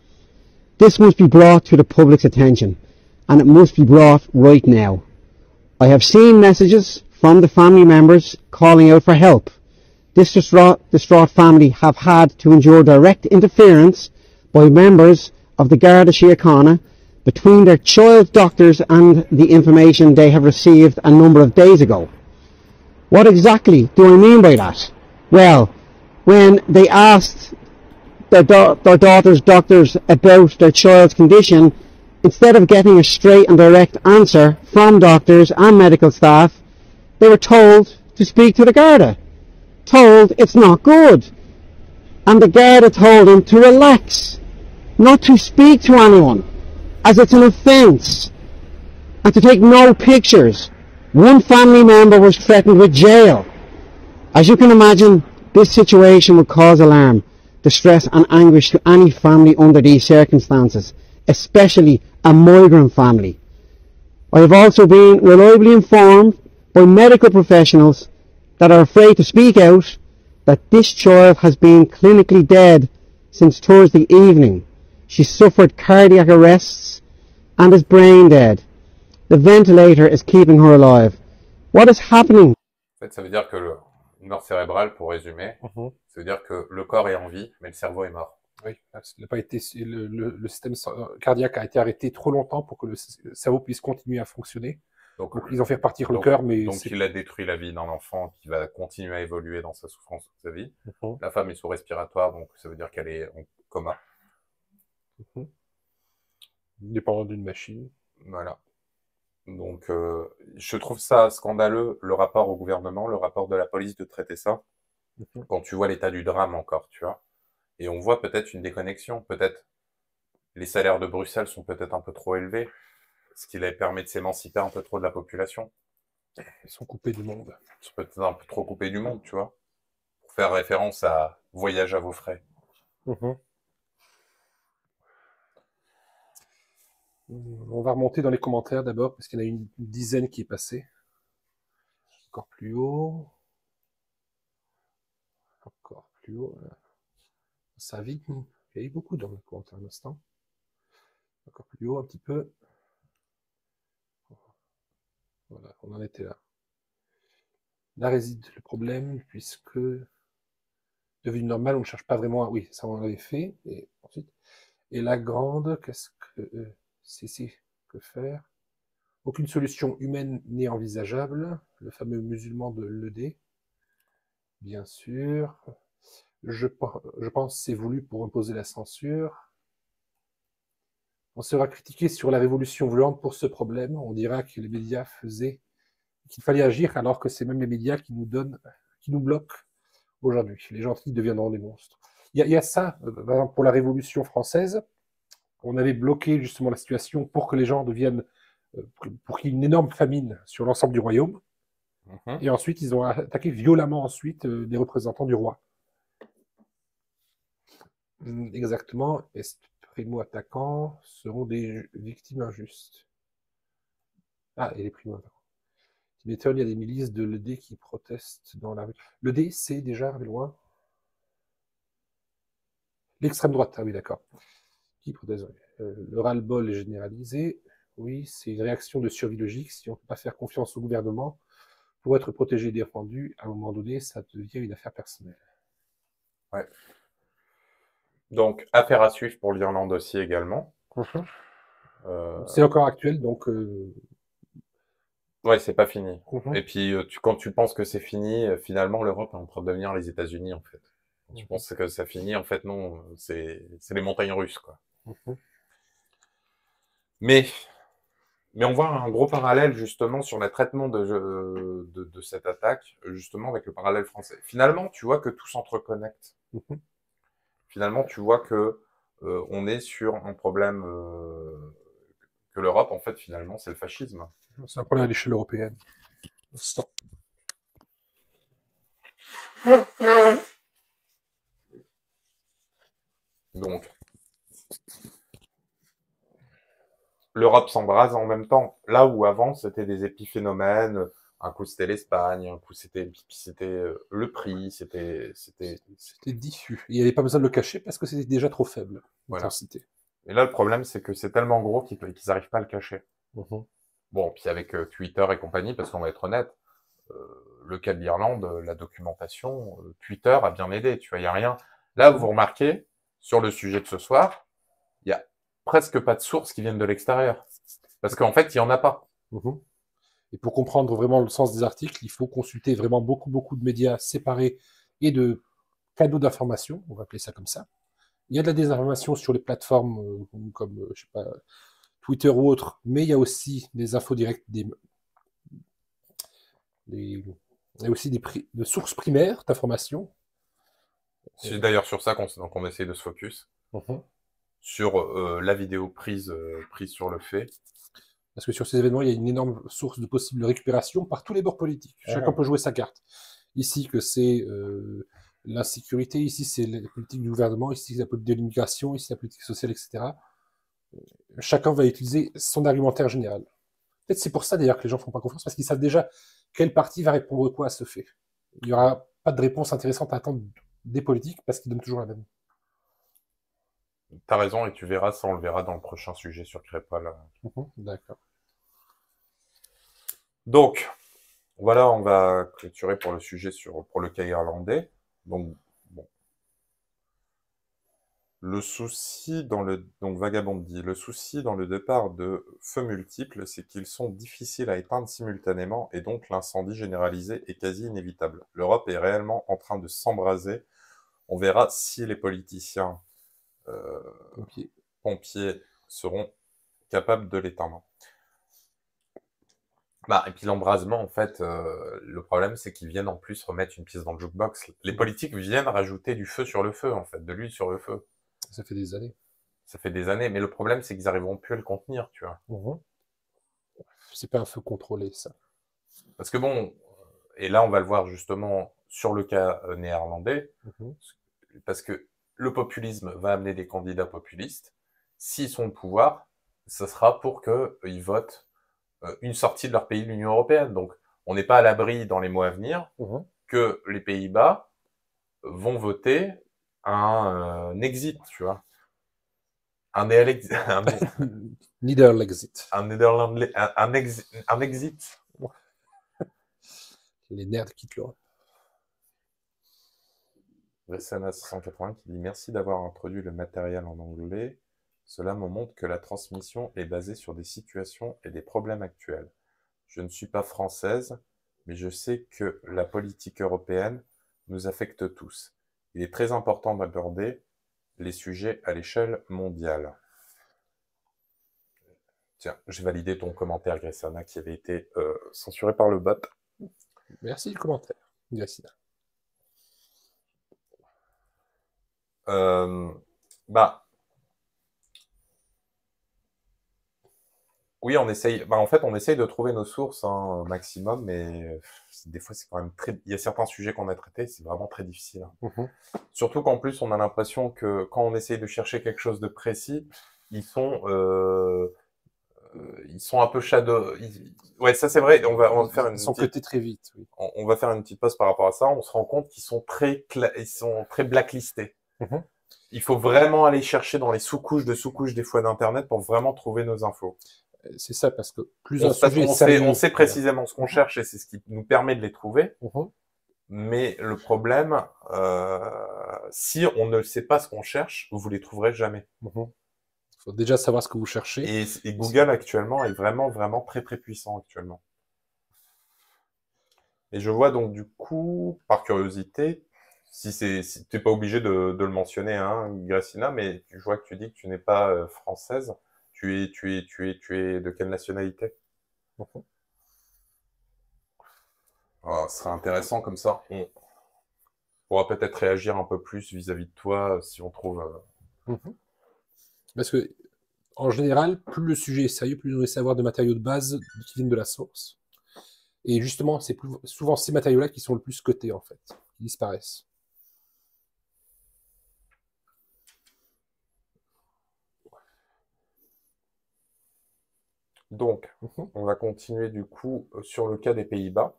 This must be brought to the public's attention, and it must be brought right now. I have seen messages from the family members calling out for help. This distraught family have had to endure direct interference by members of the Garda Síochána between their child doctors and the information they have received a number of days ago. What exactly do I mean by that? Well, when they asked their daughter's doctors about their child's condition, instead of getting a straight and direct answer from doctors and medical staff, they were told to speak to the Garda. Told it's not good. And the Garda told them to relax, not to speak to anyone, as it's an offence, and to take no pictures. One family member was threatened with jail. As you can imagine, this situation would cause alarm, distress and anguish to any family under these circumstances, especially a migrant family. I have also been reliably informed by medical professionals that are afraid to speak out that this child has been clinically dead since Thursday evening. She suffered cardiac arrests and is brain dead. The ventilator is keeping her alive. What is happening? En fait, ça veut dire que une mort cérébrale, pour résumer, ça veut dire que le corps est en vie, mais le cerveau est mort. Oui, parce qu'il n'a pas été, le système cardiaque a été arrêté trop longtemps pour que le cerveau puisse continuer à fonctionner. Donc ils ont fait repartir le cœur, mais donc il a détruit la vie d'un enfant qui va continuer à évoluer dans sa souffrance toute sa vie. La femme est sous respiratoire, donc ça veut dire qu'elle est en coma. Dépendant d'une machine. Voilà. Donc je trouve ça scandaleux, le rapport au gouvernement, le rapport de la police de traiter ça, quand tu vois l'état du drame encore, tu vois. Et on voit peut-être une déconnexion, peut-être les salaires de Bruxelles sont peut-être un peu trop élevés, ce qui leur permet de s'émanciper un peu trop de la population. Ils sont coupés du monde. Ils sont peut-être un peu trop coupés du monde, tu vois. Pour faire référence à voyage à vos frais. On va remonter dans les commentaires d'abord, parce qu'il y en a une dizaine qui est passée. Encore plus haut. Encore plus haut. Ça vite. Il y a eu beaucoup dans les commentaires à l'instant. Encore plus haut un petit peu. Voilà, on en était là. Là réside le problème, puisque devenu normal, on ne cherche pas vraiment à... Oui, ça on l'avait fait. Et ensuite, et la grande, qu'est-ce que c'est que faire? Aucune solution humaine n'est envisageable. Le fameux musulman de l'ED. Bien sûr. Je pense que c'est voulu pour imposer la censure. On sera critiqué sur la révolution violente pour ce problème. On dira que les médias faisaient, qu'il fallait agir, alors que c'est même les médias qui nous bloquent aujourd'hui. Les gentils deviendront des monstres. Il y a ça, par exemple, pour la Révolution française. On avait bloqué justement la situation pour que les gens deviennent, pour qu'il y ait une énorme famine sur l'ensemble du royaume. Et ensuite, ils ont attaqué violemment ensuite les représentants du roi. Exactement. Et primo-attaquants seront des victimes injustes. Ah, et les primo-attaquants. Tu m'étonnes, il y a des milices de l'ED qui protestent dans la rue. L'ED, c'est déjà arrivé loin. L'extrême droite, ah oui, d'accord. Qui proteste? Le ras-le-bol est généralisé. Oui, c'est une réaction de survie logique. Si on ne peut pas faire confiance au gouvernement pour être protégé et défendu, à un moment donné, ça devient une affaire personnelle. Ouais. Donc, affaire à suivre pour l'Irlande aussi également. C'est encore actuel, donc... Ouais, c'est pas fini. Et puis, quand tu penses que c'est fini, finalement, l'Europe est en train de devenir les États-Unis, en fait. Quand tu penses que ça finit, en fait, non, c'est les montagnes russes, quoi. Mais on voit un gros parallèle, justement, sur le traitement de cette attaque, justement, avec le parallèle français. Finalement, tu vois que tout s'entreconnecte. Finalement, tu vois que on est sur un problème que l'Europe, en fait, finalement, c'est le fascisme. C'est un problème à l'échelle européenne. Donc, l'Europe s'embrase en même temps. Là où avant, c'était des épiphénomènes, un coup c'était l'Espagne, un coup c'était le prix, c'était diffus. Il n'y avait pas besoin de le cacher parce que c'était déjà trop faible. Voilà. Et là, le problème, c'est que c'est tellement gros qu'ils n'arrivent pas à le cacher. Bon, puis avec Twitter et compagnie, parce qu'on va être honnête, le cas de l'Irlande, la documentation, Twitter a bien aidé, tu vois, il n'y a rien. Là, vous remarquez, sur le sujet de ce soir, il n'y a presque pas de sources qui viennent de l'extérieur. Parce qu'en fait, il n'y en a pas. Et pour comprendre vraiment le sens des articles, il faut consulter vraiment beaucoup de médias séparés et de canaux d'information, on va appeler ça comme ça. Il y a de la désinformation sur les plateformes comme, je sais pas, Twitter ou autre, mais il y a aussi des infos directes, il y a aussi de sources primaires d'information. C'est d'ailleurs sur ça qu'on essaie de se focus. Sur la vidéo prise sur le fait. Parce que sur ces événements, il y a une énorme source de possible récupération par tous les bords politiques. Chacun peut jouer sa carte. Ici, que c'est l'insécurité, ici, c'est la politique du gouvernement, ici, c'est la politique de l'immigration, ici, la politique sociale, etc. Chacun va utiliser son argumentaire général. Peut-être c'est pour ça, d'ailleurs, que les gens ne font pas confiance, parce qu'ils savent déjà quel parti va répondre quoi à ce fait. Il n'y aura pas de réponse intéressante à attendre des politiques, parce qu'ils donnent toujours la même. T'as raison, et tu verras, ça on le verra dans le prochain sujet sur Crépol. D'accord. Donc, voilà, on va clôturer pour le sujet pour le cas irlandais. Donc, bon. Le souci dans le... Donc Vagabond dit, le souci dans le départ de feux multiples, c'est qu'ils sont difficiles à éteindre simultanément et donc l'incendie généralisé est quasi inévitable. L'Europe est réellement en train de s'embraser. On verra si les politiciens pompiers seront capables de l'éteindre. Et puis l'embrasement, en fait, le problème, c'est qu'ils viennent en plus remettre une pièce dans le jukebox. Les politiques viennent rajouter du feu sur le feu, en fait, de l'huile sur le feu. Ça fait des années. Ça fait des années, mais le problème, c'est qu'ils n'arriveront plus à le contenir, tu vois. C'est pas un feu contrôlé, ça. Parce que bon, et là, on va le voir justement sur le cas néerlandais, parce que le populisme va amener des candidats populistes. S'ils sont au pouvoir, ce sera pour qu'ils votent une sortie de leur pays de l'Union européenne. Donc, on n'est pas à l'abri dans les mois à venir que les Pays-Bas vont voter un exit, tu vois. Un Niederlexit. Un exit. Les nerds quittent l'Europe. Ressana 680 qui dit « Merci d'avoir introduit le matériel en anglais. Cela me montre que la transmission est basée sur des situations et des problèmes actuels. Je ne suis pas française, mais je sais que la politique européenne nous affecte tous. Il est très important d'aborder les sujets à l'échelle mondiale. » Tiens, j'ai validé ton commentaire, Gressana, qui avait été censuré par le bot. Merci du commentaire, Gressina. Oui, on essaye. En fait, on essaye de trouver nos sources au maximum, mais des fois, c'est quand même très. Il y a certains sujets qu'on a traités, c'est vraiment très difficile. Surtout qu'en plus, on a l'impression que quand on essaye de chercher quelque chose de précis, ils sont un peu shadow. Ouais, ça c'est vrai. On va faire une. Ils sont cotés très vite. Oui. On va faire une petite pause par rapport à ça. On se rend compte qu'ils sont très blacklistés. Il faut vraiment aller chercher dans les sous-couches des fois d'Internet pour vraiment trouver nos infos. C'est ça, parce que plus un sujet est sérieux... On sait précisément ce qu'on cherche et c'est ce qui nous permet de les trouver. Mais le problème, si on ne sait pas ce qu'on cherche, vous les trouverez jamais. Il faut déjà savoir ce que vous cherchez. Et Google actuellement est vraiment, vraiment très, très puissant actuellement. Et je vois donc du coup, par curiosité, si t'es pas obligé de le mentionner, hein, Gressina, mais je vois que tu dis que tu n'es pas française. Tu es de quelle nationalité? Ce serait intéressant comme ça. On pourra peut-être réagir un peu plus vis-à-vis de toi si on trouve... Parce que, en général, plus le sujet est sérieux, plus vous devez savoir de matériaux de base qui viennent de la source. Et justement, c'est souvent ces matériaux-là qui sont le plus cotés, en fait, qui disparaissent. Donc, on va continuer du coup sur le cas des Pays-Bas.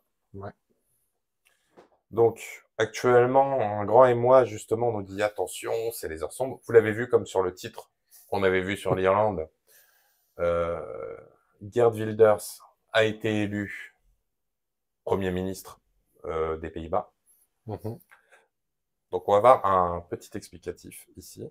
Donc, actuellement, un grand émoi, justement, nous dit « Attention, c'est les heures sombres ». Vous l'avez vu comme sur le titre qu'on avait vu sur l'Irlande. Geert Wilders a été élu Premier ministre des Pays-Bas. Donc, on va avoir un petit explicatif ici.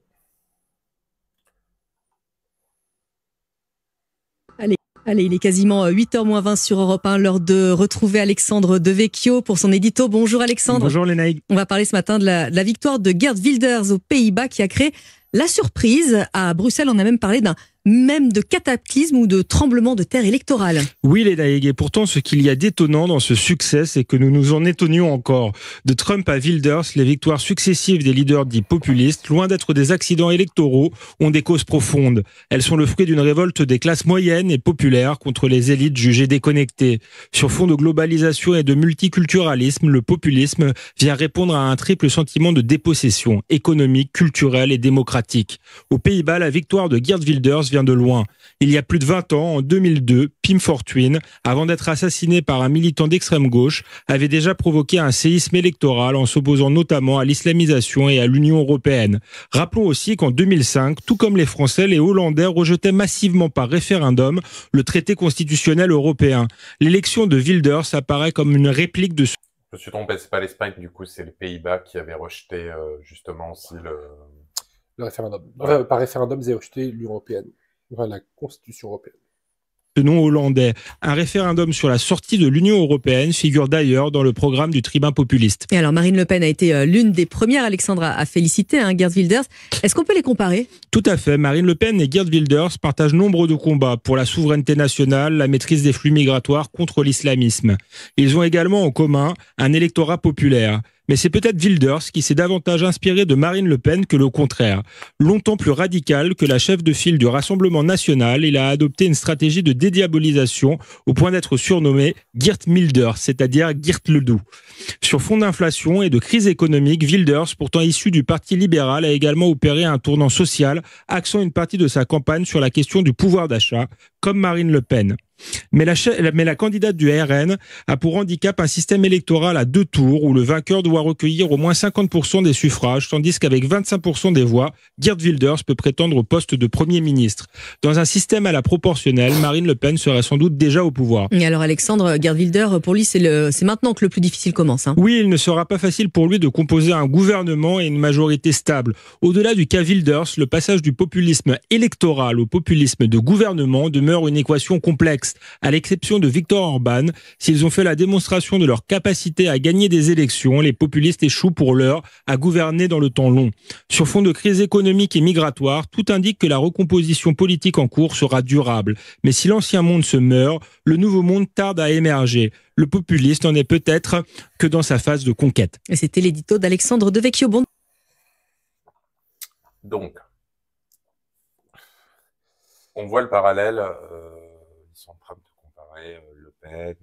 Allez, il est quasiment 8h moins 20 sur Europe 1, l'heure de retrouver Alexandre Devecchio pour son édito. Bonjour Alexandre. Bonjour Lénaïque. On va parler ce matin de la victoire de Geert Wilders aux Pays-Bas qui a créé la surprise. À Bruxelles, on a même parlé même de cataclysme ou de tremblement de terre électoral. Oui, Lénaïque, et pourtant ce qu'il y a d'étonnant dans ce succès, c'est que nous nous en étonnions encore. De Trump à Wilders, les victoires successives des leaders dits populistes, loin d'être des accidents électoraux, ont des causes profondes. Elles sont le fruit d'une révolte des classes moyennes et populaires contre les élites jugées déconnectées. Sur fond de globalisation et de multiculturalisme, le populisme vient répondre à un triple sentiment de dépossession, économique, culturelle et démocratique. Aux Pays-Bas, la victoire de Geert Wilders vient de loin. Il y a plus de 20 ans, en 2002, Pim Fortuyn, avant d'être assassiné par un militant d'extrême gauche, avait déjà provoqué un séisme électoral en s'opposant notamment à l'islamisation et à l'Union européenne. Rappelons aussi qu'en 2005, tout comme les Français, les Hollandais rejetaient massivement par référendum le traité constitutionnel européen. L'élection de Wilders apparaît comme une réplique de... Je me suis trompé, c'est pas l'Espagne, du coup, c'est les Pays-Bas qui avaient rejeté justement aussi Le référendum. Enfin, par référendum, ils avaient rejeté l'Union européenne. Enfin, la Constitution européenne. Ce nom hollandais. Un référendum sur la sortie de l'Union européenne figure d'ailleurs dans le programme du tribun populiste. Et alors, Marine Le Pen a été l'une des premières, Alexandre, à féliciter Geert Wilders. Est-ce qu'on peut les comparer? Tout à fait. Marine Le Pen et Geert Wilders partagent nombre de combats pour la souveraineté nationale, la maîtrise des flux migratoires contre l'islamisme. Ils ont également en commun un électorat populaire. Mais c'est peut-être Wilders qui s'est davantage inspiré de Marine Le Pen que le contraire. Longtemps plus radical que la chef de file du Rassemblement national, il a adopté une stratégie de dédiabolisation au point d'être surnommé Geert Wilders, c'est-à-dire Geert le Doux. Sur fond d'inflation et de crise économique, Wilders, pourtant issu du Parti libéral, a également opéré un tournant social, axant une partie de sa campagne sur la question du pouvoir d'achat, comme Marine Le Pen. Mais la candidate du RN a pour handicap un système électoral à 2 tours où le vainqueur doit recueillir au moins 50% des suffrages, tandis qu'avec 25% des voix, Geert Wilders peut prétendre au poste de Premier ministre. Dans un système à la proportionnelle, Marine Le Pen serait sans doute déjà au pouvoir. Et alors Alexandre, Geert Wilders, pour lui, c'est maintenant que le plus difficile commence. Oui, il ne sera pas facile pour lui de composer un gouvernement et une majorité stable. Au-delà du cas Wilders, le passage du populisme électoral au populisme de gouvernement demeure une équation complexe. À l'exception de Viktor Orban, s'ils ont fait la démonstration de leur capacité à gagner des élections, les populistes échouent pour l'heure à gouverner dans le temps long. Sur fond de crise économique et migratoire, tout indique que la recomposition politique en cours sera durable. Mais si l'ancien monde se meurt, le nouveau monde tarde à émerger. Le populiste n'en est peut-être que dans sa phase de conquête. Et c'était l'édito d'Alexandre Devecchio. Donc, on voit le parallèle. Ils sont en train de comparer Le Pen.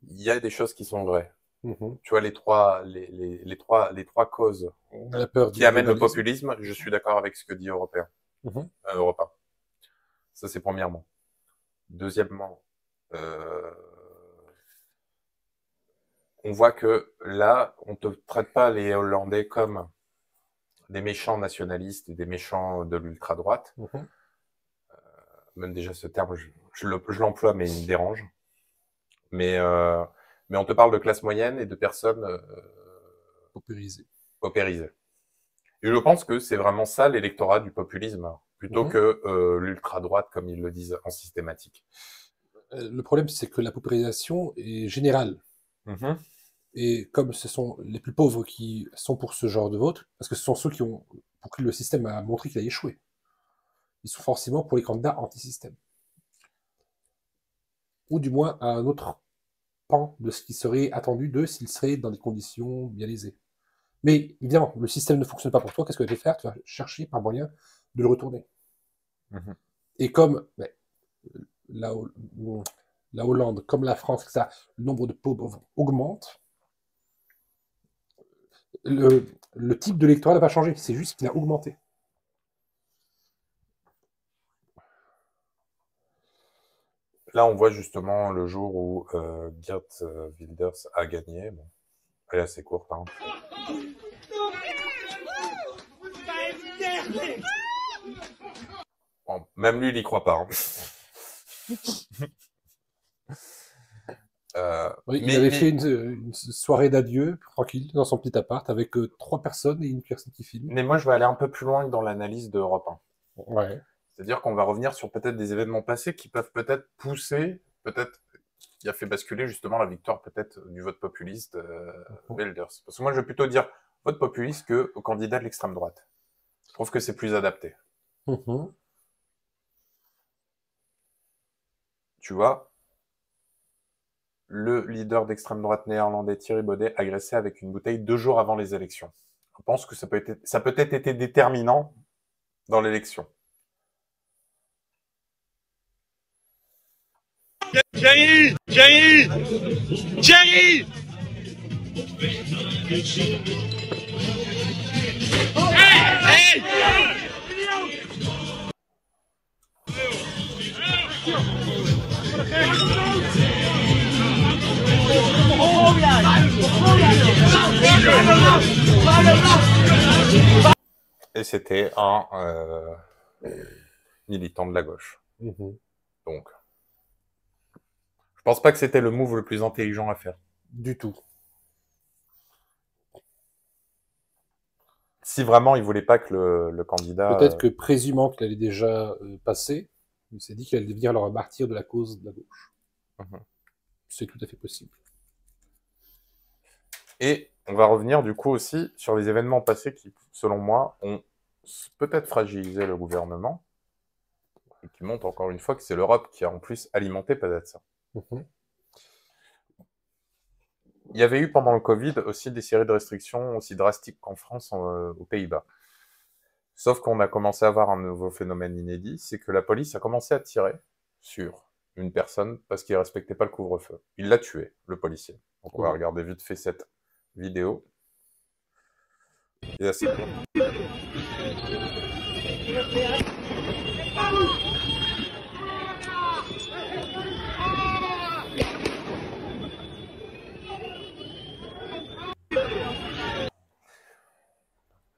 Il y a des choses qui sont vraies. Tu vois, les trois causes qui amènent le populisme, je suis d'accord avec ce que dit Europe 1. Ça, c'est premièrement. Deuxièmement, on voit que là, on ne traite pas les Hollandais comme des méchants nationalistes et des méchants de l'ultra-droite. Même déjà ce terme, je l'emploie, mais il me dérange. Mais on te parle de classe moyenne et de personnes paupérisées. Et je pense que c'est vraiment ça l'électorat du populisme, plutôt que l'ultra-droite, comme ils le disent en systématique. Le problème, c'est que la paupérisation est générale. Et comme ce sont les plus pauvres qui sont pour ce genre de vote, parce que ce sont ceux pour qui le système a montré qu'il a échoué, ils sont forcément pour les candidats anti-système. Ou du moins à un autre pan de ce qui serait attendu d'eux s'ils seraient dans des conditions bien aisées. Mais évidemment, le système ne fonctionne pas pour toi, qu'est-ce que tu vas faire? Tu vas chercher par moyen de le retourner. Et comme la Hollande, comme la France, etc., le nombre de pauvres augmente, le type de l'électorat n'a pas changé, c'est juste qu'il a augmenté. Là, on voit justement le jour où Geert Wilders a gagné. Bon, elle est assez courte. Bon, même lui, il y croit pas. Oui, il avait fait une soirée d'adieu, tranquille, dans son petit appart, avec 3 personnes et une personne qui filme. Mais moi, je vais aller un peu plus loin que dans l'analyse d'Europe 1. Ouais. C'est-à-dire qu'on va revenir sur peut-être des événements passés qui peuvent peut-être pousser, qui a fait basculer justement la victoire peut-être du vote populiste Wilders. Parce que moi, je vais plutôt dire vote populiste que au candidat de l'extrême droite. Je trouve que c'est plus adapté. Tu vois, le leader d'extrême droite néerlandais Thierry Baudet agressé avec une bouteille 2 jours avant les élections. Je pense que ça peut être été déterminant dans l'élection. Thierry! Hey! Et c'était un militant de la gauche. Donc, je pense pas que c'était le move le plus intelligent à faire. Du tout. Si vraiment il voulait pas que le candidat... Peut-être que présumant qu'il allait déjà passer, il s'est dit qu'il allait devenir alors un martyr de la cause de la gauche. C'est tout à fait possible. Et on va revenir du coup aussi sur les événements passés qui, selon moi, ont peut-être fragilisé le gouvernement, et qui montrent encore une fois que c'est l'Europe qui a en plus alimenté peut-être ça. Il y avait eu pendant le Covid aussi des séries de restrictions aussi drastiques qu'en France, aux Pays-Bas. Sauf qu'on a commencé à avoir un nouveau phénomène inédit, c'est que la police a commencé à tirer sur une personne parce qu'il ne respectait pas le couvre-feu. Il l'a tué, le policier. Donc on va regarder vite fait cette vidéo. Et là, c'est cool.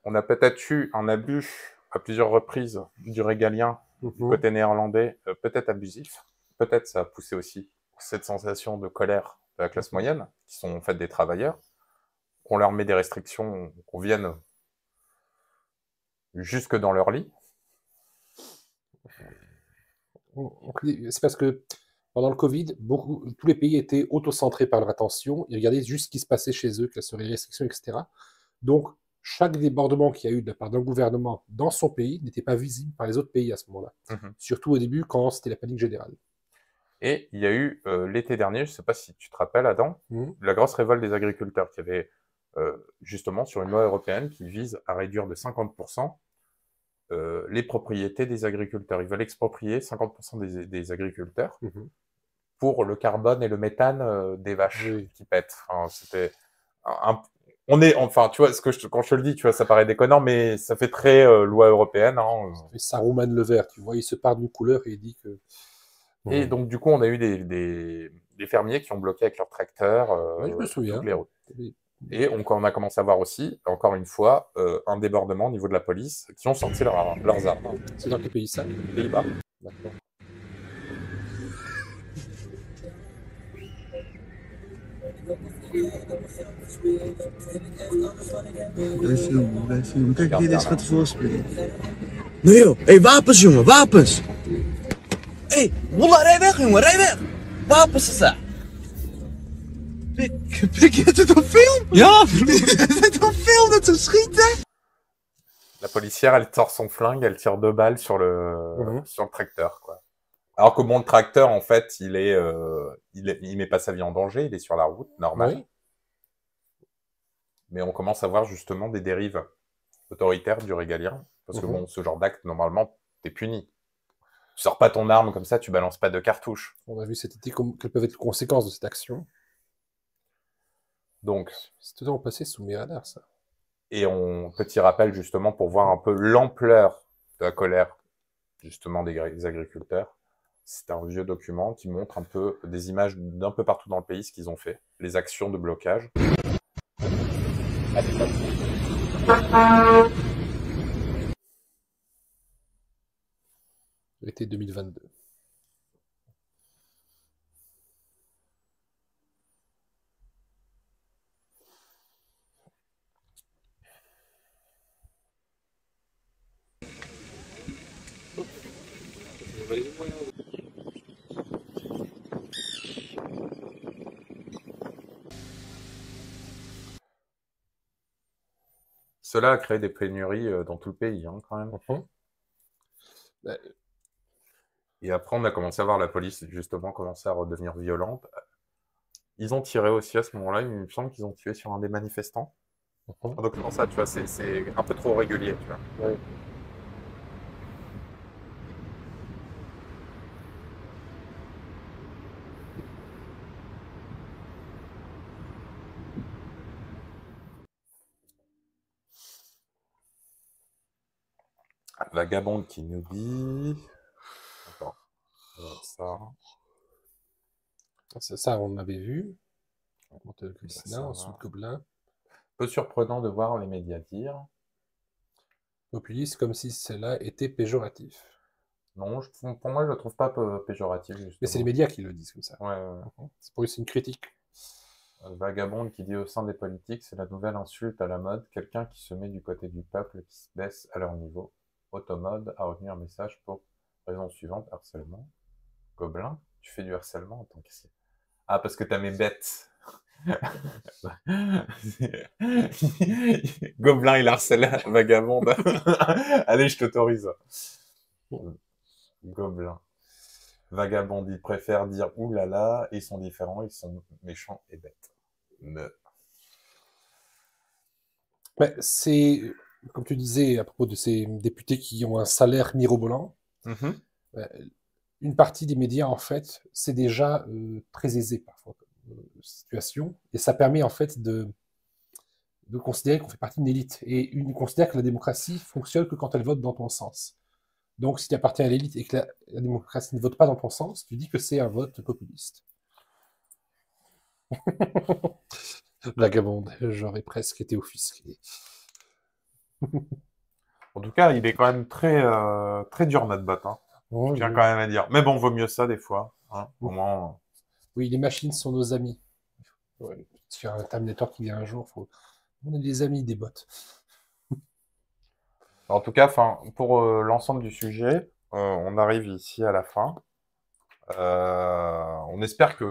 On a peut-être eu un abus à plusieurs reprises du régalien du côté néerlandais, peut-être abusif. Peut-être ça a poussé aussi cette sensation de colère de la classe moyenne, qui sont en fait des travailleurs, qu'on leur met des restrictions, qu'on vienne jusque dans leur lit. C'est parce que pendant le Covid, tous les pays étaient auto-centrés par leur attention. Ils regardaient juste ce qui se passait chez eux, quelles seraient les restrictions, etc. Donc, chaque débordement qu'il y a eu de la part d'un gouvernement dans son pays n'était pas visible par les autres pays à ce moment-là. Surtout au début, quand c'était la panique générale. Et il y a eu l'été dernier, je ne sais pas si tu te rappelles, Adam, la grosse révolte des agriculteurs qui avait justement sur une loi européenne qui vise à réduire de 50% les propriétés des agriculteurs. Ils veulent exproprier 50% des agriculteurs pour le carbone et le méthane des vaches qui pètent. Enfin, c'était enfin, tu vois, quand je te le dis, tu vois, ça paraît déconnant, mais ça fait très loi européenne. Et Saruman le vert, tu vois, il se part d'une couleur et il dit que... Et donc, du coup, on a eu des fermiers qui ont bloqué avec leurs tracteurs je me souviens. toutes les routes. Et on a commencé à voir aussi, encore une fois, un débordement au niveau de la police qui ont sorti leurs armes. C'est dans quel pays ça? Les Pays-Bas. D'accord. Kijk, hier, dit gaat de voorspelen. Nee joh, hé, wapens jongen, wapens! Hé, wallah, rij weg jongen, rij weg! Wapens is dat! Pik, je het op film? Ja! Het op film dat ze schieten? La policière, elle sort son flingue, elle tire 2 balles sur le tracteur, quoi. Alors que bon, le tracteur, en fait, il met pas sa vie en danger, il est sur la route, normal. Oui. Mais on commence à voir justement des dérives autoritaires du régalien. Parce que bon, ce genre d'acte, normalement, t'es puni. Tu sors pas ton arme comme ça, tu balances pas de cartouches. On a vu cet été quelles peuvent être les conséquences de cette action. Donc, c'est totalement passé sous mes radars, ça. Et petit rappel justement pour voir un peu l'ampleur de la colère justement des agriculteurs. C'est un vieux document qui montre un peu des images d'un peu partout dans le pays, ce qu'ils ont fait, les actions de blocage. L'été 2022. Cela a créé des pénuries dans tout le pays, hein, quand même. Et après, on a commencé à voir la police, justement, commencer à redevenir violente. Ils ont tiré aussi à ce moment-là, il me semble qu'ils ont tué sur un des manifestants. Donc, pour ça, tu vois, c'est un peu trop régulier, tu vois. Ouais. Vagabonde qui nous dit... Attends. Ça, on avait vu. Ensuite, Gobelin. Peu surprenant de voir les médias dire. Populiste, comme si cela était péjoratif. Non, pour moi, je ne le trouve pas péjoratif. Justement. Mais c'est les médias qui le disent comme ça. Ouais. C'est pour eux, c'est une critique. Vagabonde qui dit au sein des politiques, c'est la nouvelle insulte à la mode, quelqu'un qui se met du côté du peuple, qui se baisse à leur niveau. Automode a retenu un message pour raison suivante, harcèlement. Gobelin, tu fais du harcèlement en tant qu'aissier. Ah, parce que t'as mes bêtes. Gobelin, il harcèle Vagabonde. Allez, je t'autorise. Gobelin. Vagabonde, ils préfèrent dire oulala, ils sont différents, ils sont méchants et bêtes. Ouais, c'est, comme tu disais à propos de ces députés qui ont un salaire mirobolant, une partie des médias, en fait, c'est déjà très aisé parfois comme situation, et ça permet en fait de considérer qu'on fait partie d'une élite, et on considère que la démocratie fonctionne que quand elle vote dans ton sens. Donc, si tu appartiens à l'élite et que la démocratie ne vote pas dans ton sens, tu dis que c'est un vote populiste. Vagabonde, j'aurais presque été offusqué. En tout cas, il est quand même très dur, notre bot. Hein. Je tiens quand même à dire. Mais bon, vaut mieux ça des fois. Hein. Au moins... Oui, les machines sont nos amis. Ouais, sur un Terminator qui vient un jour, on est des amis des bots. En tout cas, pour l'ensemble du sujet, on arrive ici à la fin. On espère que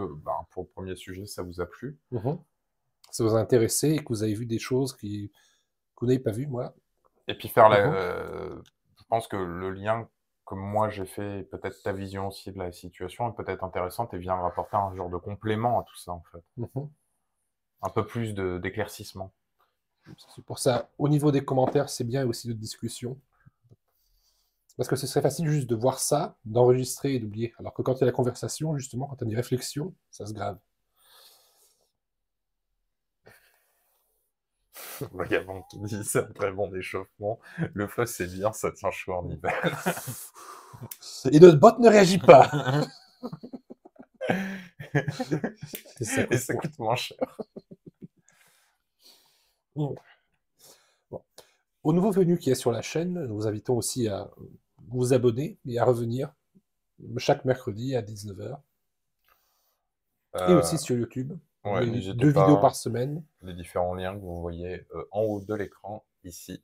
pour le premier sujet, ça vous a plu. Ça vous a intéressé et que vous avez vu des choses que vous n'avez pas vues, moi. Et puis je pense que le lien que moi j'ai fait, peut-être ta vision aussi de la situation est peut-être intéressante et vient rapporter un genre de complément à tout ça, en fait. Un peu plus d'éclaircissement. C'est pour ça, au niveau des commentaires, c'est bien, et aussi de discussion. Parce que ce serait facile juste de voir ça, d'enregistrer et d'oublier. Alors que quand il y a la conversation, justement, quand il y a une réflexion, ça se grave. Vagabond qui dit c'est un très bon d'échauffement. Le feu c'est bien, ça tient chaud en hiver. Et notre bot ne réagit pas. Et ça coûte moins cher. Bon. Aux nouveaux venus qui est sur la chaîne, nous vous invitons aussi à vous abonner et à revenir chaque mercredi à 19h. Et aussi sur YouTube. Ouais, 2 vidéos par semaine. Les différents liens que vous voyez en haut de l'écran, ici